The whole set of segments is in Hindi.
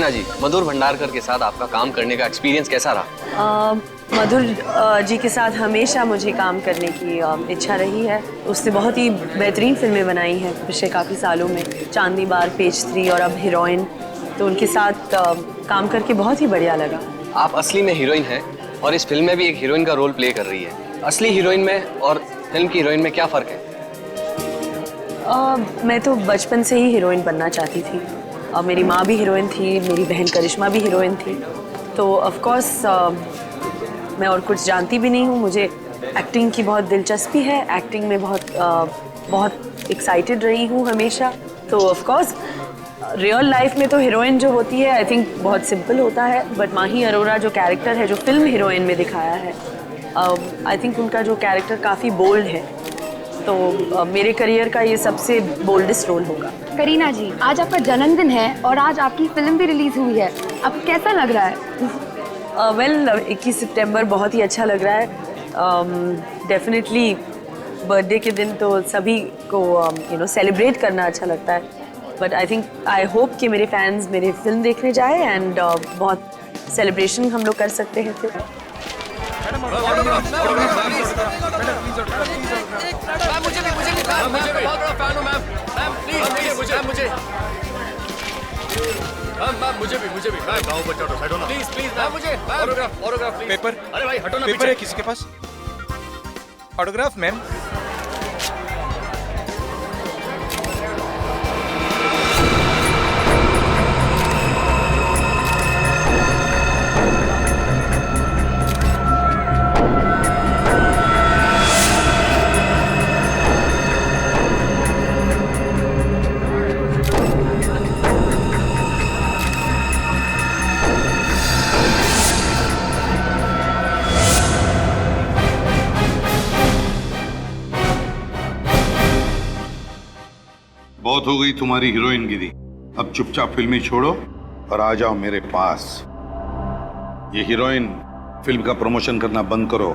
करीना जी, मधुर भंडारकर के साथ आपका काम करने का एक्सपीरियंस कैसा रहा? मधुर जी के साथ हमेशा मुझे काम करने की इच्छा रही है। उसने बहुत ही बेहतरीन फिल्में बनाई हैं पिछले काफ़ी सालों में, चांदनी बार, पेज 3 और अब हीरोइन। तो उनके साथ काम करके बहुत ही बढ़िया लगा। आप असली में हीरोइन हैं और इस फिल्म में भी एक हीरोइन का रोल प्ले कर रही है। असली हीरोइन में और फिल्म की हीरोइन में क्या फ़र्क है? मैं तो बचपन से ही हीरोइन बनना चाहती थी। मेरी माँ भी हीरोइन थी, मेरी बहन करिश्मा भी हीरोइन थी। तो ऑफ कोर्स मैं और कुछ जानती भी नहीं हूँ। मुझे एक्टिंग की बहुत दिलचस्पी है, एक्टिंग में बहुत एक्साइटेड रही हूँ हमेशा। तो ऑफ कोर्स रियल लाइफ में तो हीरोइन जो होती है आई थिंक बहुत सिंपल होता है, बट माही अरोरा जो कैरेक्टर है, जो फिल्म हीरोइन में दिखाया है, आई थिंक उनका जो कैरेक्टर काफ़ी बोल्ड है। तो मेरे करियर का ये सबसे बोल्डेस्ट रोल होगा। करीना जी, आज आपका जन्मदिन है और आज आपकी फिल्म भी रिलीज हुई है, आपको कैसा लग रहा है? वेल 21 सितंबर बहुत ही अच्छा लग रहा है। डेफिनेटली बर्थडे के दिन तो सभी को सेलिब्रेट करना अच्छा लगता है, बट आई होप कि मेरे फैंस मेरे फिल्म देखने जाए एंड बहुत सेलिब्रेशन हम लोग कर सकते हैं फिर। मुझे भी मैं गाँव बच्चा तो हटो ना प्लीज मैम, मुझे ऑटोग्राफ प्लीज। पेपर, अरे भाई हटो ना, पेपर है किसी के पास? Autograph ma'am. बहुत हो गई तुम्हारी हीरोइनगिरी। अब चुपचाप फिल्में छोड़ो और आ जाओ मेरे पास। ये हीरोइन फिल्म का प्रमोशन करना बंद करो,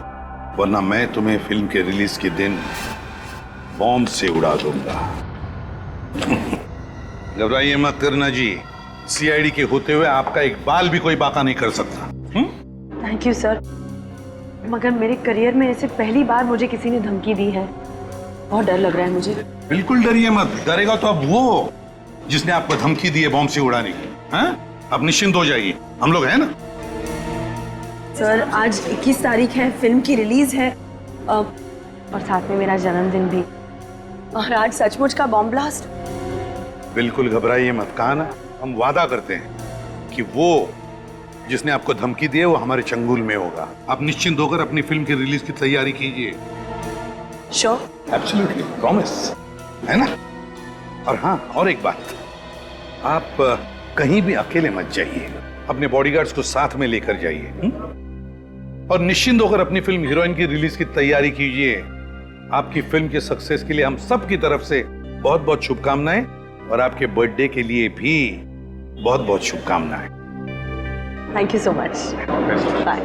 वरना मैं तुम्हें फिल्म के रिलीज के दिन बॉम्ब से उड़ा दूंगा। घबराइए मत करीना जी, सीआईडी के होते हुए आपका एक बाल भी कोई बाका नहीं कर सकता। थैंक यू सर, मगर मेरे करियर में ऐसे पहली बार मुझे किसी ने धमकी दी है। बहुत डर लग रहा है मुझे। बिल्कुल डरिए मत, डरेगा तो अब वो जिसने आपको धमकी दी है बॉम्ब से उड़ाने की। हैं? अब निश्चिंत हो जाइए, हम लोग हैं ना। सर आज 21 तारीख है, फिल्म की रिलीज है और साथ में मेरा जन्मदिन भी, और आज सचमुच का बॉम्ब ब्लास्ट। बिल्कुल घबराइए मत, कहा ना हम वादा करते हैं कि वो जिसने आपको धमकी दी है वो हमारे चंगुल में होगा। आप निश्चिंत होकर अपनी फिल्म की रिलीज की तैयारी कीजिए। श्योर, एब्सोल्युटली, प्रॉमिस, है ना। और हाँ, और एक बात, आप कहीं भी अकेले मत जाइए, अपने बॉडीगार्ड्स को साथ में लेकर जाइए और निश्चिंत होकर अपनी फिल्म हीरोइन की रिलीज की तैयारी कीजिए। आपकी फिल्म के सक्सेस के लिए हम सब की तरफ से बहुत बहुत शुभकामनाएं, और आपके बर्थडे के लिए भी बहुत बहुत शुभकामनाएं। Thank you so much, bye.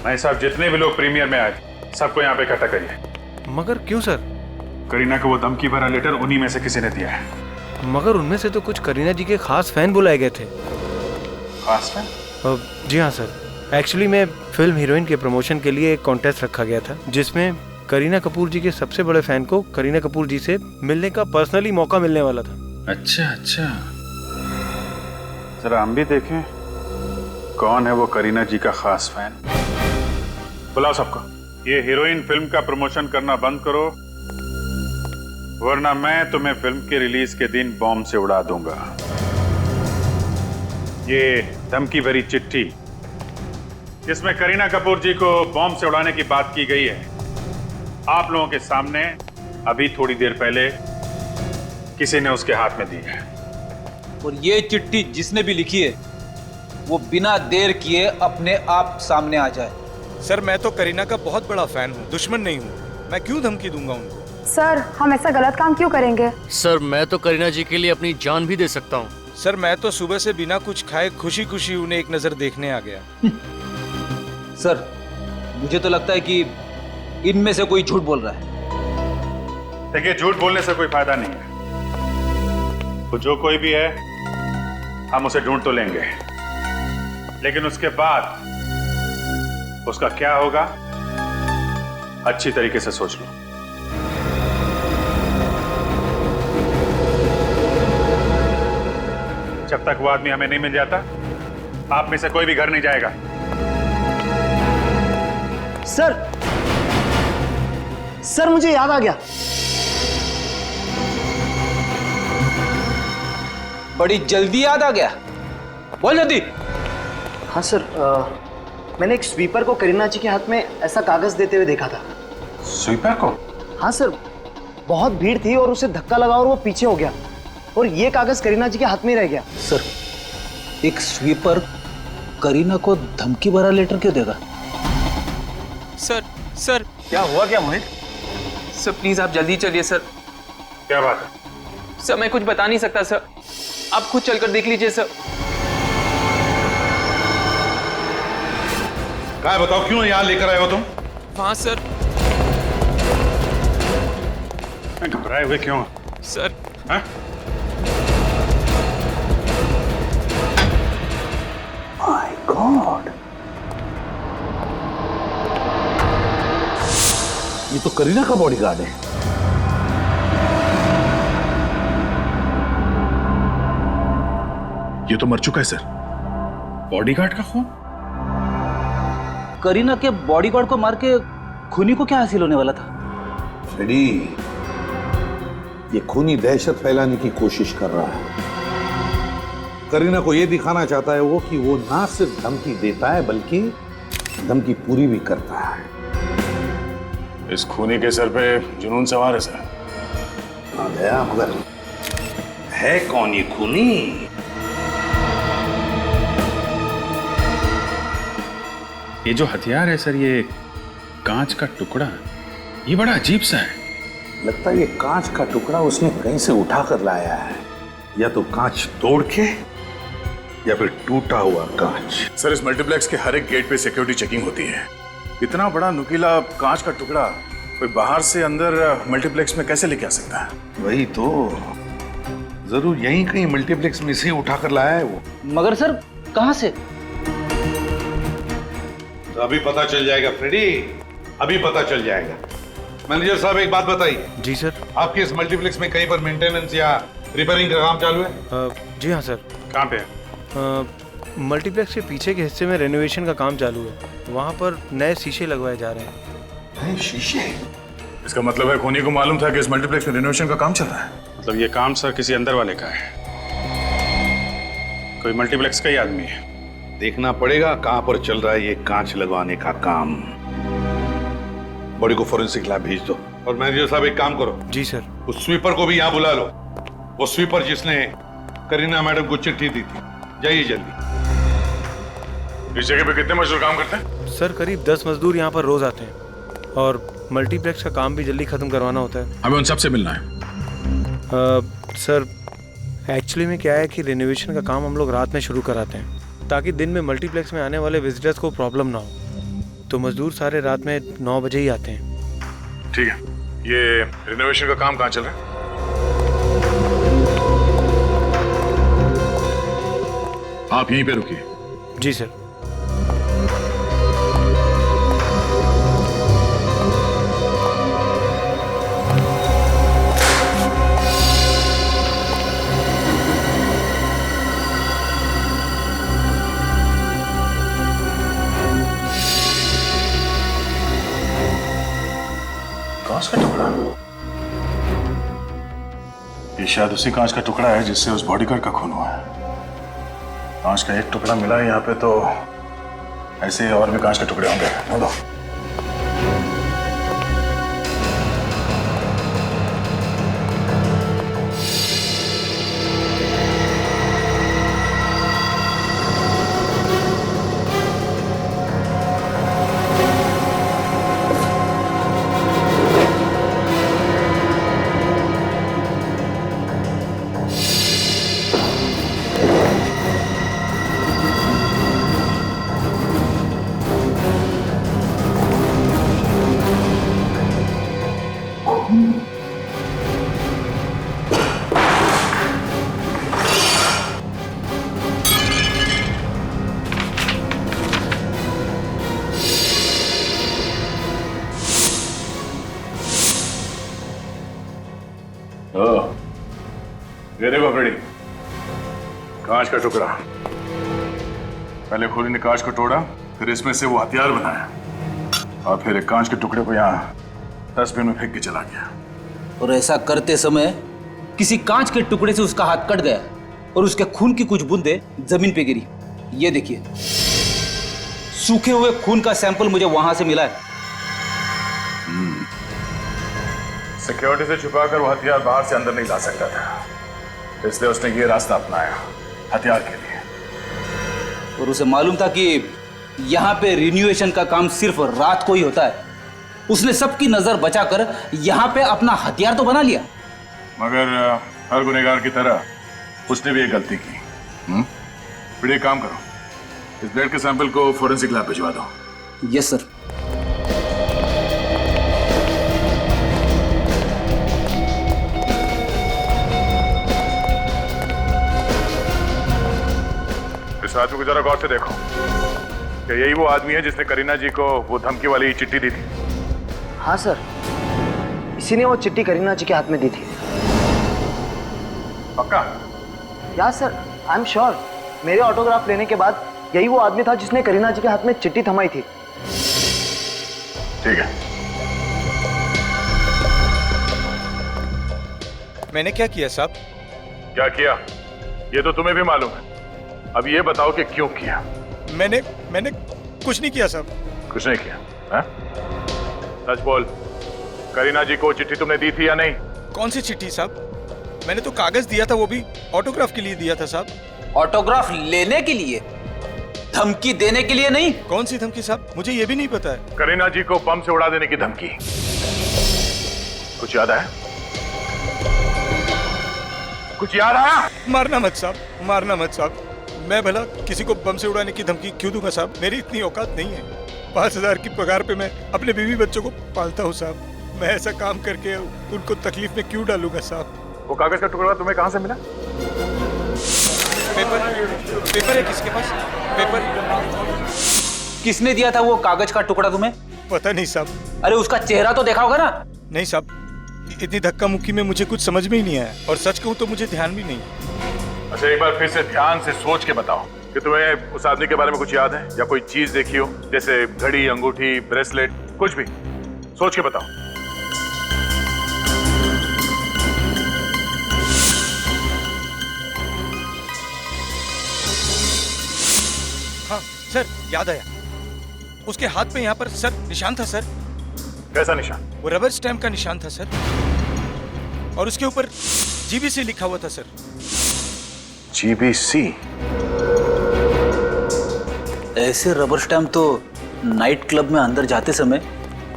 भाई साहब, जितने भी लोग प्रीमियर में आए थे सबको यहाँ पे इकट्ठा करिए। मगर क्यों सर? करीना को वो धमकी भरा लेटर उन्हीं में से किसी ने दिया है। मगर उनमें से तो कुछ करीना जी के खास फैन बुलाए गए थे। खास फैन? जी हाँ सर, एक्चुअली मैं फिल्म हीरोइन के प्रमोशन के लिए एक कॉन्टेस्ट रखा गया था, जिसमें करीना कपूर जी के सबसे बड़े फैन को करीना कपूर जी से मिलने का पर्सनली मौका मिलने वाला था। अच्छा अच्छा, जरा हम भी देखें कौन है वो करीना जी का खास फैन। बुलाओ सबको। ये हीरोइन फिल्म का प्रमोशन करना बंद करो, वरना मैं तुम्हें फिल्म के रिलीज के दिन बॉम्ब से उड़ा दूंगा। ये धमकी भरी चिट्ठी जिसमें करीना कपूर जी को बॉम्ब से उड़ाने की बात की गई है, आप लोगों के सामने अभी थोड़ी देर पहले किसी ने उसके हाथ में दी है। और ये चिट्ठी जिसने भी लिखी है वो बिना देर किए अपने आप सामने आ जाए। सर मैं तो करीना का बहुत बड़ा फैन हूँ, दुश्मन नहीं हूँ। मैं क्यों धमकी दूंगा उनको? सर हम ऐसा गलत काम क्यों करेंगे? सर मैं तो करीना जी के लिए अपनी जान भी दे सकता हूँ। सर मैं तो सुबह से बिना कुछ खाए खुशी खुशी उन्हें एक नजर देखने आ गया। सर मुझे तो लगता है कि इनमें से कोई झूठ बोल रहा है। देखिए, झूठ बोलने से कोई फायदा नहीं है। वो जो कोई भी है, हम उसे ढूंढ तो लेंगे, लेकिन उसके बाद उसका क्या होगा अच्छी तरीके से सोच लो। जब तक वो आदमी हमें नहीं मिल जाता, आप में से कोई भी घर नहीं जाएगा। सर मुझे याद आ गया। बड़ी जल्दी याद आ गया, बोल जल्दी। हाँ सर, मैंने एक स्वीपर को करीना जी के हाथ में ऐसा कागज देते हुए देखा था। स्वीपर को? हाँ सर, बहुत भीड़ थी और उसे धक्का लगा और वो पीछे हो गया और ये कागज करीना जी के हाथ में ही रह गया। सर, एक स्वीपर करीना को धमकी भरा लेटर क्यों देगा? सर क्या हुआ क्या मोहित? सर प्लीज आप जल्दी चलिए सर। क्या बात है? सर मैं कुछ बता नहीं सकता सर, आप खुद चलकर देख लीजिए सर। क्या बताओ, क्यों यहाँ लेकर आए हो तुम? हाँ सर। घबराए हुए क्यों सर? हाँ? My God! ये तो करीना का बॉडीगार्ड है। ये तो मर चुका है सर। बॉडीगार्ड का खून? करीना के बॉडीगार्ड को मार के खूनी को क्या हासिल होने वाला था? फ्रेडी, ये खूनी दहशत फैलाने की कोशिश कर रहा है। करीना को ये दिखाना चाहता है वो कि वो ना सिर्फ धमकी देता है बल्कि धमकी पूरी भी करता है। इस खूनी के सर पे जुनून सवार है सर। आ गया, मगर है कौन ये खूनी? ये जो हथियार है सर, ये कांच का टुकड़ा, ये बड़ा अजीब सा है। लगता है ये कांच का टुकड़ा उसने कहीं से उठा कर लाया है, या तो कांच तोड़ के या फिर टूटा हुआ कांच। सर, इस मल्टीप्लेक्स के हर एक गेट पे सिक्योरिटी चेकिंग होती है। इतना बड़ा नुकीला कांच का टुकड़ा कोई बाहर से अंदर मल्टीप्लेक्स में कैसे लेके आ सकता है? वही तो, जरूर यहीं कहीं मल्टीप्लेक्स में से उठा कर लाया है वो। मगर सर कहां से? तो अभी पता चल जाएगा फ्रेडी, अभी पता चल जाएगा। मैनेजर साहब, एक बात बताइए। जी सर। आपके इस मल्टीप्लेक्स में कहीं पर मेंटेनेंस या रिपेयरिंग का काम चालू है? जी हाँ सर। कहाँ पे है? मल्टीप्लेक्स के पीछे के हिस्से में रेनोवेशन का काम चालू है, वहाँ पर नए शीशे लगवाए जा रहे हैं। नए शीशे? इसका मतलब है खूनी को मालूम था कि इस मल्टीप्लेक्स में रिनोवेशन का काम चल रहा है। मतलब ये काम सर किसी अंदर वाले का है, कोई मल्टीप्लेक्स का ही आदमी है। देखना पड़ेगा कहाँ पर चल रहा है ये कांच लगवाने का काम। बॉडी को फोरेंसिक लैब भेज दो। और मैनेजर साहब, एक काम करो। जी सर। उस स्वीपर को भी यहाँ बुला लो, वो स्वीपर जिसने करीना मैडम को चिट्ठी दी थी। जाइए जल्दी। इस जगह पे कितने मजदूर काम करते हैं? सर करीब 10 मजदूर यहाँ पर रोज आते हैं और मल्टीप्लेक्स का काम भी जल्दी खत्म करवाना होता है। हमें उन सबसे मिलना है। सर एक्चुअली में क्या है कि रिनोवेशन का काम हम लोग रात में शुरू कराते हैं ताकि दिन में मल्टीप्लेक्स में आने वाले विजिटर्स को प्रॉब्लम ना हो। तो मजदूर सारे रात में 9 बजे ही आते हैं। ठीक है, ये रिनोवेशन का काम कहाँ चल रहा है? आप यहीं पे रुकिए। जी सर। कांच का टुकड़ा? ये शायद उसी कांच का टुकड़ा है जिससे उस बॉडीगार्ड का खून हुआ है। कांच का एक टुकड़ा मिला है यहाँ पे, तो ऐसे और भी कांच के टुकड़े होंगे। ढूंढो। का टुकड़ा। पहले खोली ने कांच को तोड़ा, फिर इसमें से वो हथियार बनाया और फिर एक कांच के टुकड़े को यहाँ डस्टबिन में फेंक के चला गया। और ऐसा करते समय किसी कांच के टुकड़े से उसका हाथ कट गया और उसके खून की कुछ बूंदें जमीन पे गिरी। ये देखिए, सूखे हुए खून का सैंपल मुझे वहां से मिला है। सिक्योरिटी से छुपाकर वो हथियार बाहर से अंदर नहीं ला सकता था, इसलिए उसने ये रास्ता अपनाया हथियार के लिए। और उसे मालूम था कि यहाँ पे रिन्यूएशन का काम सिर्फ रात को ही होता है। उसने सबकी नजर बचाकर यहाँ पे अपना हथियार तो बना लिया। मगर हर गुनहगार की तरह उसने भी एक गलती की। फिर एक काम करो, इस ब्लड के सैंपल को फोरेंसिक लैब भिजवा दो। Yes sir. इस आदमी को जरा गौर से देखो, क्या यही वो आदमी है जिसने करीना जी को वो धमकी वाली चिट्ठी दी थी? हाँ सर, इसी ने वो चिट्ठी करीना जी के हाथ में दी थी। पक्का? या सर, आई एम श्योर। मेरे ऑटोग्राफ लेने के बाद यही वो आदमी था जिसने करीना जी के हाथ में चिट्ठी थमाई थी। ठीक है। मैंने क्या किया साहब? क्या किया ये तो तुम्हें भी मालूम है। अब ये बताओ कि क्यों किया? मैंने कुछ नहीं किया साहब। कुछ नहीं किया? है? सच बोल, करीना जी को चिट्ठी तुमने दी थी या नहीं? कौन सी चिट्ठी साहब? मैंने तो कागज दिया था, वो भी ऑटोग्राफ के लिए दिया था साहब। ऑटोग्राफ लेने के लिए, धमकी देने के लिए नहीं। कौन सी धमकी साहब? मुझे ये भी नहीं पता है। करीना जी को बम से उड़ा देने की धमकी। कुछ याद आया? कुछ याद आया? मारना मत साहब, मारना मत साहब। मैं भला किसी को बम से उड़ाने की धमकी क्यों दूंगा साहब? मेरी इतनी औकात नहीं है। 5,000 की पगार पे मैं अपने बीवी बच्चों को पालता हूँ साहब। मैं ऐसा काम करके उनको तकलीफ में क्यों डालूंगा साहब? वो कागज का टुकड़ा तुम्हें कहाँ से मिला? पेपर है किसके पास? पेपर किसने दिया था वो कागज का टुकड़ा तुम्हें? पता नहीं साहब। अरे उसका चेहरा तो देखा होगा ना? नहीं साहब, इतनी धक्का मुक्की में मुझे कुछ समझ में ही नहीं आया, और सच कहूँ तो मुझे ध्यान भी नहीं। अच्छा, एक बार फिर से ध्यान से सोच के बताओ कि तुम्हें उस आदमी के बारे में कुछ याद है या कोई चीज देखी हो, जैसे घड़ी, अंगूठी, ब्रेसलेट, कुछ भी। सोच के बताओ। हाँ सर, याद आया। उसके हाथ पे यहाँ पर सर निशान था सर। कैसा निशान? वो रबर स्टैम्प का निशान था सर, और उसके ऊपर जीबीसी लिखा हुआ था सर। जीबीसी? ऐसे रबर स्टैम्प तो नाइट क्लब में अंदर जाते समय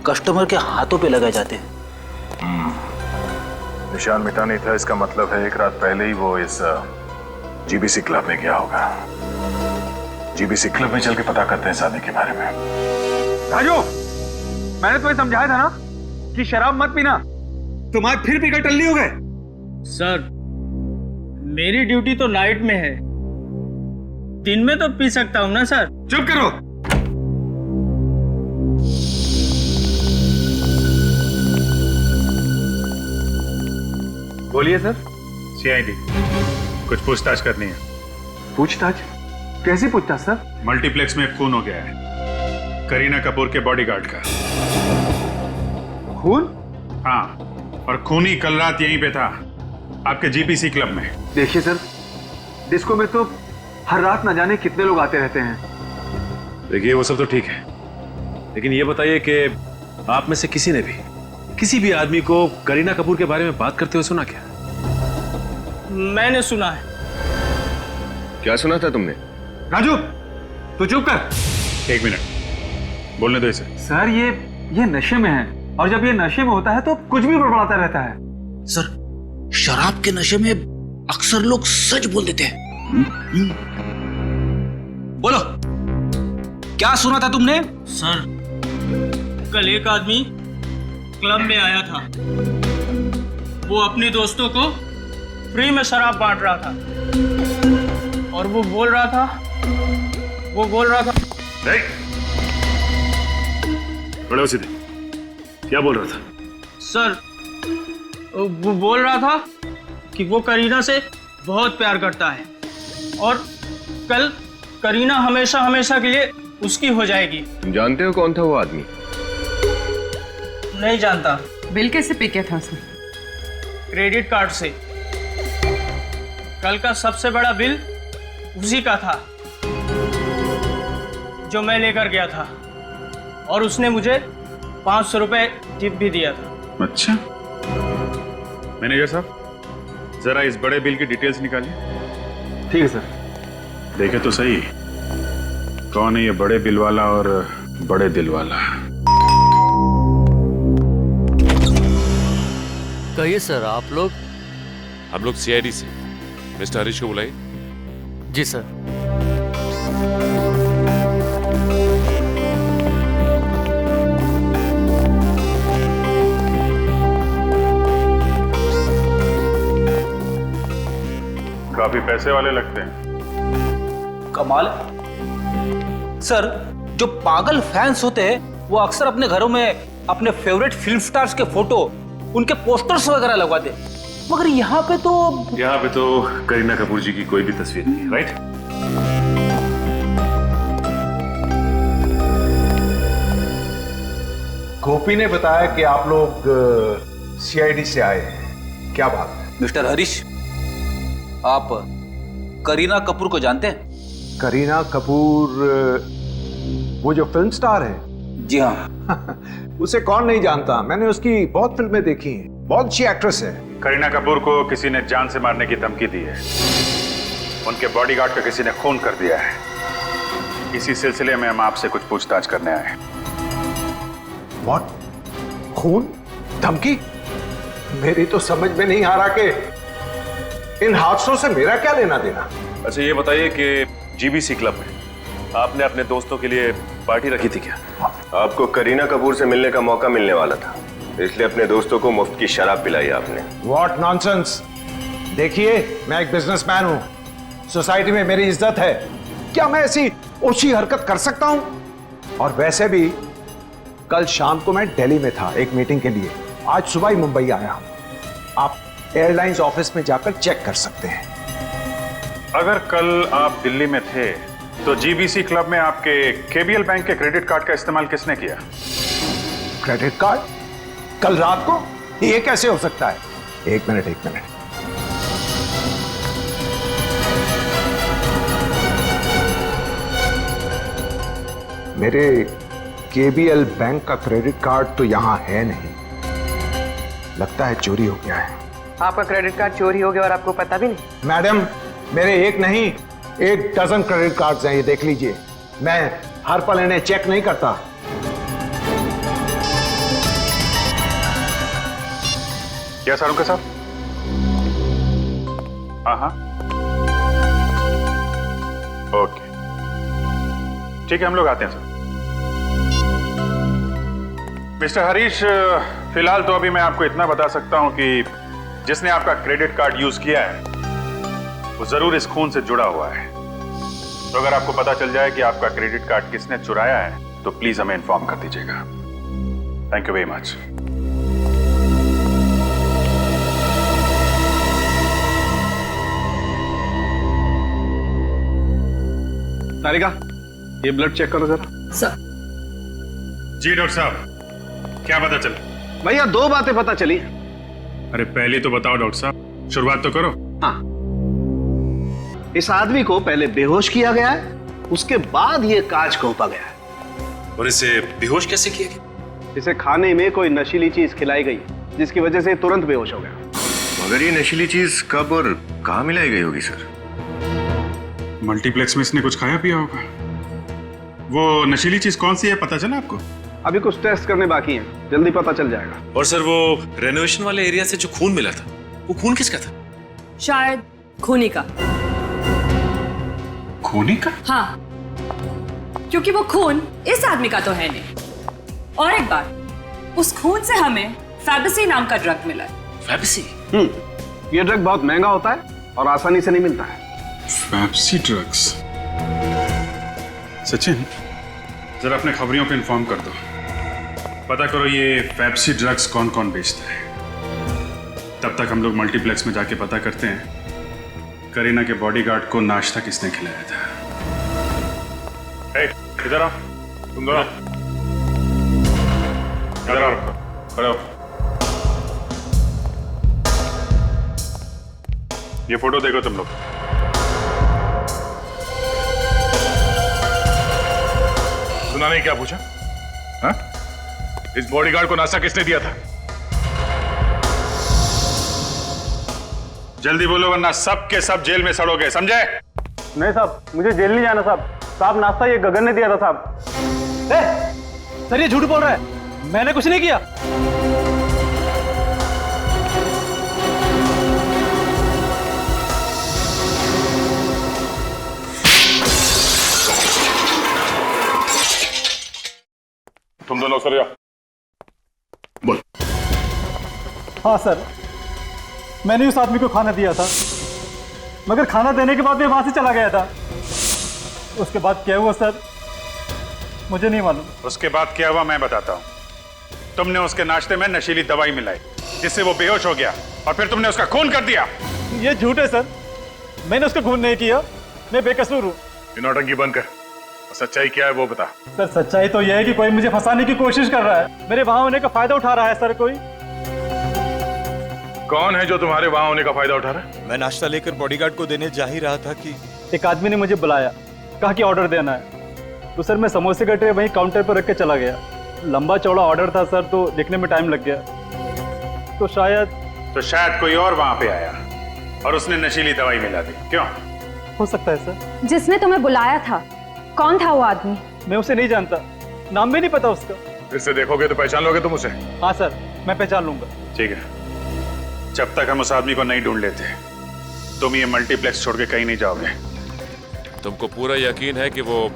कस्टमर के हाथों पे लगाए जाते हैं। निशान मिटा नहीं था, इसका मतलब है एक रात पहले ही वो इस जीबीसी क्लब में गया होगा। जीबीसी क्लब में चल के पता करते हैं इस आदमी के बारे में। राजू, मैंने तुम्हें समझाया था ना कि शराब मत पीना। तुम आज फिर पीकर टल्ली हो गए। सर, मेरी ड्यूटी तो नाइट में है, दिन में तो पी सकता हूँ ना सर। चुप करो। बोलिए सर। सीआईडी, कुछ पूछताछ करनी है। पूछताछ? कैसी पूछताछ सर? मल्टीप्लेक्स में खून हो गया है, करीना कपूर के बॉडीगार्ड का। खून? हाँ, और खूनी कल रात यहीं पे था, आपके जीपीसी क्लब में। देखिए सर, डिस्को में तो हर रात न जाने कितने लोग आते रहते हैं। देखिए वो सब तो ठीक है, लेकिन ये बताइए कि आप में से किसी ने भी किसी भी आदमी को करीना कपूर के बारे में बात करते हुए सुना क्या? मैंने सुना है। क्या सुना था तुमने? राजू, तू चुप कर। एक मिनट, बोलने दो इसे। सर, ये नशे में है, और जब ये नशे में होता है तो कुछ भी बड़बड़ाता रहता है। सर, शराब के नशे में अक्सर लोग सच बोल देते हैं। बोलो, क्या सुना था तुमने? सर, कल एक आदमी क्लब में आया था। वो अपने दोस्तों को फ्री में शराब बांट रहा था, और वो बोल रहा था खड़े हो सीधे। क्या बोल रहा था? सर, वो बोल रहा था कि वो करीना से बहुत प्यार करता है, और कल करीना हमेशा हमेशा के लिए उसकी हो जाएगी। तुम जानते हो कौन था वो आदमी? नहीं जानता। बिल कैसे पे किया था उसने? क्रेडिट कार्ड से। कल का सबसे बड़ा बिल उसी का था जो मैं लेकर गया था, और उसने मुझे 500 रुपए टिप भी दिया था। अच्छा, मैनेजर साहब जरा इस बड़े बिल की डिटेल्स निकालिए। ठीक है सर। देखे तो सही कौन है ये बड़े बिल वाला और बड़े दिल वाला। कहिए सर, आप लोग? हम लोग सीआईडी से। मिस्टर हरीश को बुलाइए। जी सर। काफी पैसे वाले लगते हैं। कमाल। सर, जो पागल फैंस होते हैं वो अक्सर अपने घरों में अपने फेवरेट फिल्म स्टार्स के फोटो, उनके पोस्टर्स वगैरह लगवाते, मगर यहाँ पे तो करीना कपूर जी की कोई भी तस्वीर नहीं है, राइट? गोपी ने बताया कि आप लोग सीआईडी से आए हैं, क्या बात है? मिस्टर हरीश, आप करीना कपूर को जानते हैं? करीना कपूर, वो जो फिल्म स्टार है? जी हाँ। उसे कौन नहीं जानता, मैंने उसकी बहुत फिल्में देखी हैं, बहुत अच्छी एक्ट्रेस है। करीना कपूर को किसी ने जान से मारने की धमकी दी है, उनके बॉडीगार्ड का किसी ने खून कर दिया है। इसी सिलसिले में हम आपसे कुछ पूछताछ करने आए हैं। व्हाट? खून? धमकी? मेरी तो समझ में नहीं आ रहा कि इन हादसों से मेरा क्या लेना देना। अच्छा ये बताइए कि जीबीसी क्लब में आपने अपने दोस्तों के लिए पार्टी रखी थी क्या? आपको करीना कपूर से मिलने का मौका मिलने वाला था, इसलिए अपने दोस्तों को मुफ्त की शराब पिलाई आपने। What nonsense. देखिए, मैं एक बिजनेसमैन हूं, सोसाइटी में मेरी इज्जत है, क्या मैं ऐसी ओछी हरकत कर सकता हूं? और वैसे भी कल शाम को मैं दिल्ली में था एक मीटिंग के लिए, आज सुबह ही मुंबई आया हूं। आप एयरलाइंस ऑफिस में जाकर चेक कर सकते हैं। अगर कल आप दिल्ली में थे तो जीबीसी क्लब में आपके केबीएल बैंक के क्रेडिट कार्ड का इस्तेमाल किसने किया? Credit card? कल रात को? ये कैसे हो सकता है? एक मिनट। मेरे केबीएल बैंक का क्रेडिट कार्ड तो यहां है नहीं, लगता है चोरी हो गया है। आपका क्रेडिट कार्ड चोरी हो गया और आपको पता भी नहीं? मैडम, मेरे एक नहीं 1 डजन क्रेडिट कार्ड्स हैं, ये देख लीजिए। मैं हर पल इन्हें चेक नहीं करता। क्या सारुका साहब? हाँ, ओके, ठीक है, हम लोग आते हैं सर। मिस्टर हरीश, फिलहाल तो अभी मैं आपको इतना बता सकता हूं कि जिसने आपका क्रेडिट कार्ड यूज किया है वो जरूर इस खून से जुड़ा हुआ है। तो अगर आपको पता चल जाए कि आपका क्रेडिट कार्ड किसने चुराया है तो प्लीज हमें इन्फॉर्म कर दीजिएगा। Thank you very much. Tarika, ये ब्लड चेक करो जरा। सर। जी डॉक्टर साहब, क्या पता चला? भैया 2 बातें पता चली। अरे पहले तो बताओ डॉक्टर साहब, शुरुआत तो करो। हाँ, इस आदमी को पहले बेहोश किया गया है, उसके बाद ये कांच घोंपा गया है। और इसे बेहोश कैसे किया गया? इसे खाने में कोई नशीली चीज खिलाई गई जिसकी वजह से तुरंत बेहोश हो गया। मगर ये नशीली चीज कब और कहाँ मिलाई गई होगी सर? मल्टीप्लेक्स में इसने कुछ खाया पिया होगा। वो नशीली चीज कौन सी है पता चला आपको? अभी कुछ टेस्ट करने बाकी हैं, जल्दी पता चल जाएगा। और सर वो रेनोवेशन वाले एरिया से जो खून मिला था, वो खून किसका था? शायद खूनी का। खूनी का? हाँ, क्योंकि वो खून इस आदमी का तो है नहीं। और एक बात, उस खून से हमें फैबसी नाम का ड्रग मिला है। फैबसी? ये ड्रग बहुत महंगा होता है और आसानी से नहीं मिलता है। फैबसी ड्रग्स? सचिन, जरा अपने खबरियों को इन्फॉर्म कर दो, पता करो ये फैबसी ड्रग्स कौन कौन बेचता है। तब तक हम लोग मल्टीप्लेक्स में जाके पता करते हैं करीना के बॉडीगार्ड को नाश्ता किसने खिलाया था? इधर आओ, तुम दोनों इधर आओ, खड़े हो। ये फोटो देखो तुम लोग। सुना नहीं क्या पूछा? हाँ? इस बॉडीगार्ड को नाश्ता किसने दिया था? जल्दी बोलो वरना सब के सब जेल में सड़ोगे, समझे? नहीं साहब, मुझे जेल नहीं जाना साहब। साहब नाश्ता ये गगन ने दिया था साहब। सर ये झूठ बोल रहा है, मैंने कुछ नहीं किया। तुम दोनों सर जाओ। बोल। हाँ सर, मैंने उस आदमी को खाना दिया था, मगर खाना देने के बाद मैं वहां से चला गया था। उसके बाद क्या हुआ सर, मुझे नहीं मालूम। उसके बाद क्या हुआ मैं बताता हूँ। तुमने उसके नाश्ते में नशीली दवाई मिलाई जिससे वो बेहोश हो गया और फिर तुमने उसका खून कर दिया। ये झूठ है सर, मैंने उसका खून नहीं किया, मैं बेकसूर हूँ। नौटंकी बंद कर, सच्चाई क्या है वो बता। सर सच्चाई तो यह है कि कोई मुझे फंसाने की कोशिश कर रहा है, मेरे वहां होने का फायदा उठा रहा है सर। कोई कौन है जो तुम्हारे वहां होने का फायदा उठा रहा है? मैं नाश्ता लेकर बॉडीगार्ड को देने जा ही रहा था कि एक आदमी ने मुझे बुलाया, कहा कि ऑर्डर देना है। तो सर मैं समोसे का ट्रे वहीं काउंटर पर रख के चला गया। लंबा चौड़ा ऑर्डर था सर, तो लिखने में टाइम लग गया। तो शायद कोई और वहां पे आया और उसने नशीली दवाई मिला दी। क्यों? हो सकता है सर। जिसने तुम्हें बुलाया था, कौन था वो आदमी? मैं उसे नहीं जानता, नाम भी नहीं पता उसका। फिर से देखोगे तो पहचान लोगे तुम उसे? हाँ सर, मैं पहचान लूंगा। ठीक है, जब तक हम उस आदमी को नहीं ढूंढ लेते तुम ये मल्टीप्लेक्स छोड़ के कहीं नहीं जाओगे। तुमको पूरा यकीन है कि वो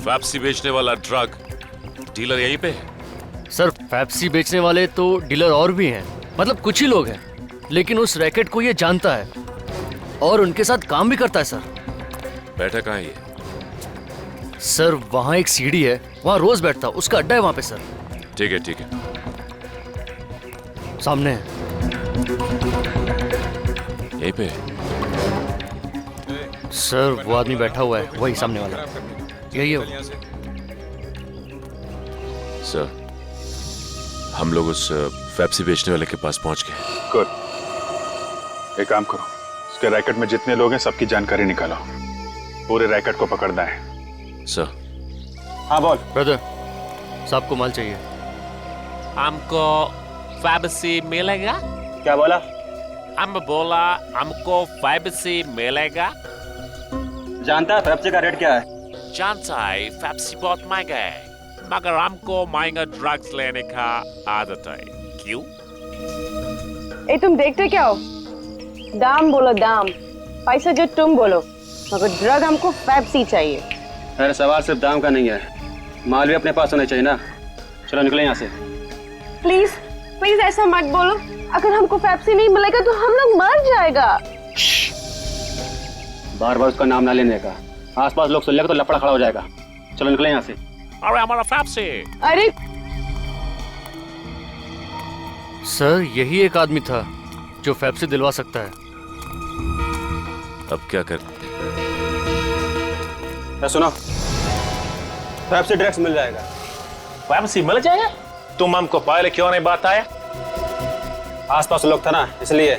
फैप्सी बेचने वाला ड्रग डीलर यहीं पे है? सर फैप्सी बेचने वाले तो डीलर और भी हैं, मतलब कुछ ही लोग हैं, लेकिन उस रैकेट को ये जानता है और उनके साथ काम भी करता है सर। बैठा कहाँ है ये? सर वहाँ एक सीढ़ी है, वहाँ रोज बैठता, उसका अड्डा है वहाँ पे सर। ठीक है सामने है। यहीं पे? सर वो आदमी बैठा हुआ है, वही सामने वाला, यही है वो। सर हम लोग उस फैप्सी बेचने वाले के पास पहुंच गए। गुड, एक काम करो, उसके रैकेट में जितने लोग हैं सबकी जानकारी निकालो, पूरे रैकेट को पकड़ना है। सर। हाँ बोल। ब्रदर साहब को माल चाहिए। हमको फैप्सी मिलेगा? क्या बोला? हम बोला हमको फैप्सी मिलेगा। जानता है फैप्सी का रेट क्या है? जानता है, फैप्सी बहुत महंगा है, मगर हमको महंगा ड्रग्स लेने का आदत है। क्यों? ए तुम देखते क्या हो? दाम बोलो दाम, पैसा जो तुम बोलो, मगर ड्रग हमको फैप्सी चाहिए। अरे सवाल सिर्फ दाम का नहीं है, माल भी अपने पास होना चाहिए ना। चलो निकले यहाँ से। प्लीज प्लीज ऐसा मत बोलो, अगर हमको फैप्सी नहीं मिलेगा तो हम लोग मर जाएगा। बार बार उसका नाम ना लेने का, आसपास लोग सुन लेगा तो लफड़ा खड़ा हो जाएगा। चलो निकले यहाँ से। अरे हमारा फैप्सी। अरे सर यही एक आदमी था जो फैप्सी दिलवा सकता है। अब क्या कर? सुनो, फैप्सी ड्रग्स मिल जाएगा। फैप्सी मिल जाएगा? तुम हमको पहले क्यों नहीं बताया? आसपास लोग था ना, इसलिए।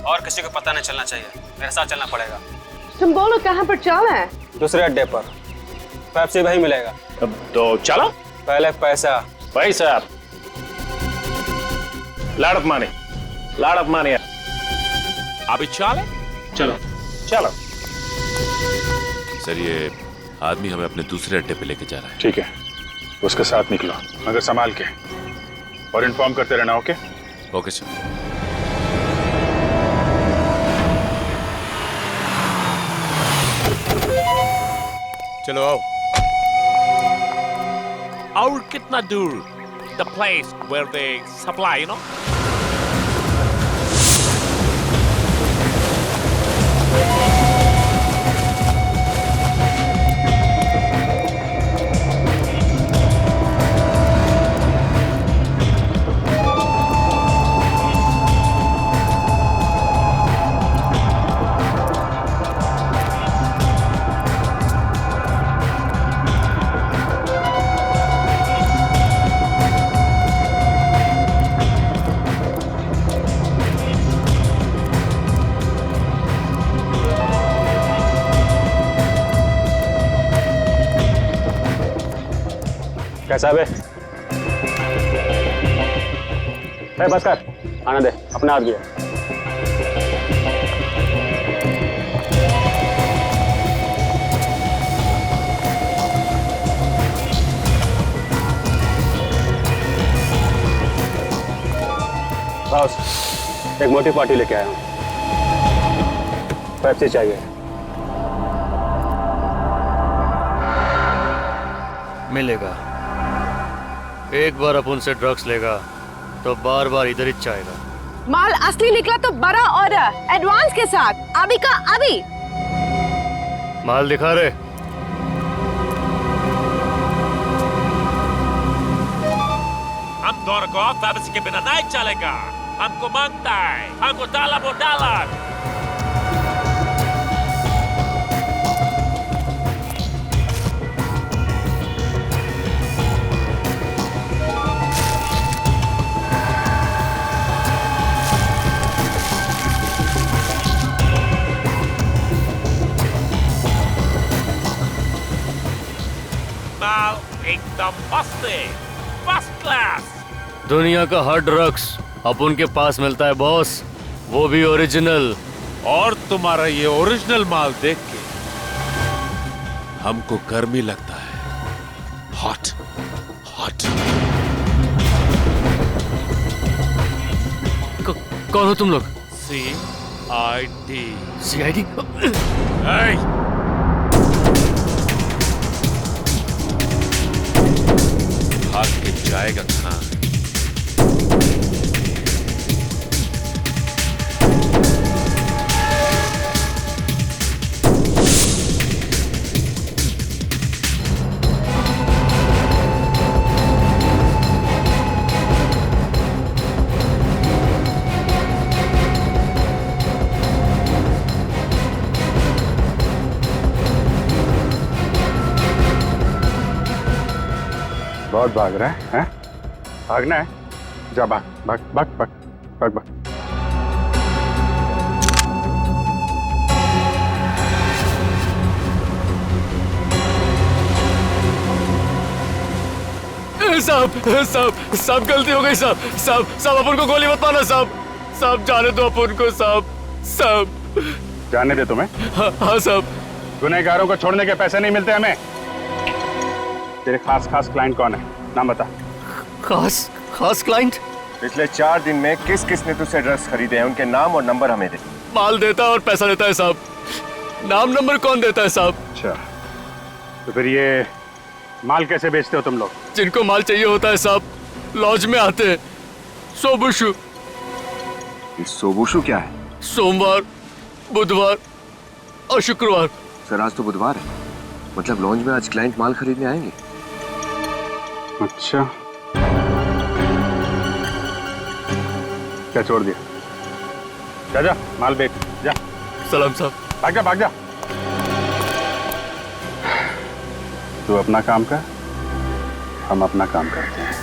और किसी को पता नहीं चलना चाहिए, मेरे साथ चलना पड़ेगा। तुम बोलो कहाँ पर चलना है? दूसरे अड्डे पर, फैप्सी वही मिलेगा। तो चलो। पहले पैसा। पैसा? लाड़ ऑफ मनी। अभी चले? चलो। सर ये आदमी हमें अपने दूसरे अड्डे पे लेके जा रहा है। ठीक है, उसके साथ निकलो, मगर संभाल के, और इन्फॉर्म करते रहना। ओके? Okay sir. चलो आओ। और कितना दूर? The place where they supply, you know? कैसा है बे? बस कर, आने दे, अपने हाथ गया। बॉस, एक मोटी पार्टी लेके आया हूँ, पेप्सी चाहिए। मिलेगा। एक बार अपन से ड्रग्स लेगा तो बार बार इधर ही चाहेगा। माल असली निकला तो बड़ा ऑर्डर, एडवांस के साथ, अभी का अभी। माल दिखा रहे। हम दोनों को पेप्सी के बिना नहीं चलेगा। हमको मांगता है, हमको $1। माल एकदम मस्त है, फर्स्ट क्लास। दुनिया का हर ड्रग्स अपन के पास मिलता है बॉस, वो भी ओरिजिनल। और तुम्हारा ये ओरिजिनल माल देख के हमको गर्मी लगता है। Hot hot. कौन हो तुम लोग? CID। CID? भाग के जाएगा कहाँ? बहुत भाग रहा है, हैं? भागना है? जा भाग भाग भाग भाग भाग भाग। साहब गलती हो गई साहब अपन को गोली मत मारना साहब जाने दो अपन को साहब। जाने दे तुम्हें? हाँ साहब। गुनहगारों को छोड़ने के पैसे नहीं मिलते हमें। तेरे खास क्लाइंट कौन है, नाम बता। खास क्लाइंट? पिछले 4 दिन में किस किस ने तुझसे ड्रग्स खरीदे हैं, उनके नाम और नंबर हमें दे। माल देता है और पैसा देता है साहब, नाम नंबर कौन देता है साहब? अच्छा, तो फिर ये माल कैसे बेचते हो तुम लोग? जिनको माल चाहिए होता है साहब लॉज में आते हैं। सोबुशु। सोबुशु क्या है? सोमवार, बुधवार और शुक्रवार। सर आज तो बुधवार है, मतलब लॉन्च में आज क्लाइंट माल खरीदने आएंगे। अच्छा, क्या छोड़ दिया? जा जा माल बेच जा। सलाम साहब। भाग जा। तू अपना काम कर, हम अपना काम करते हैं।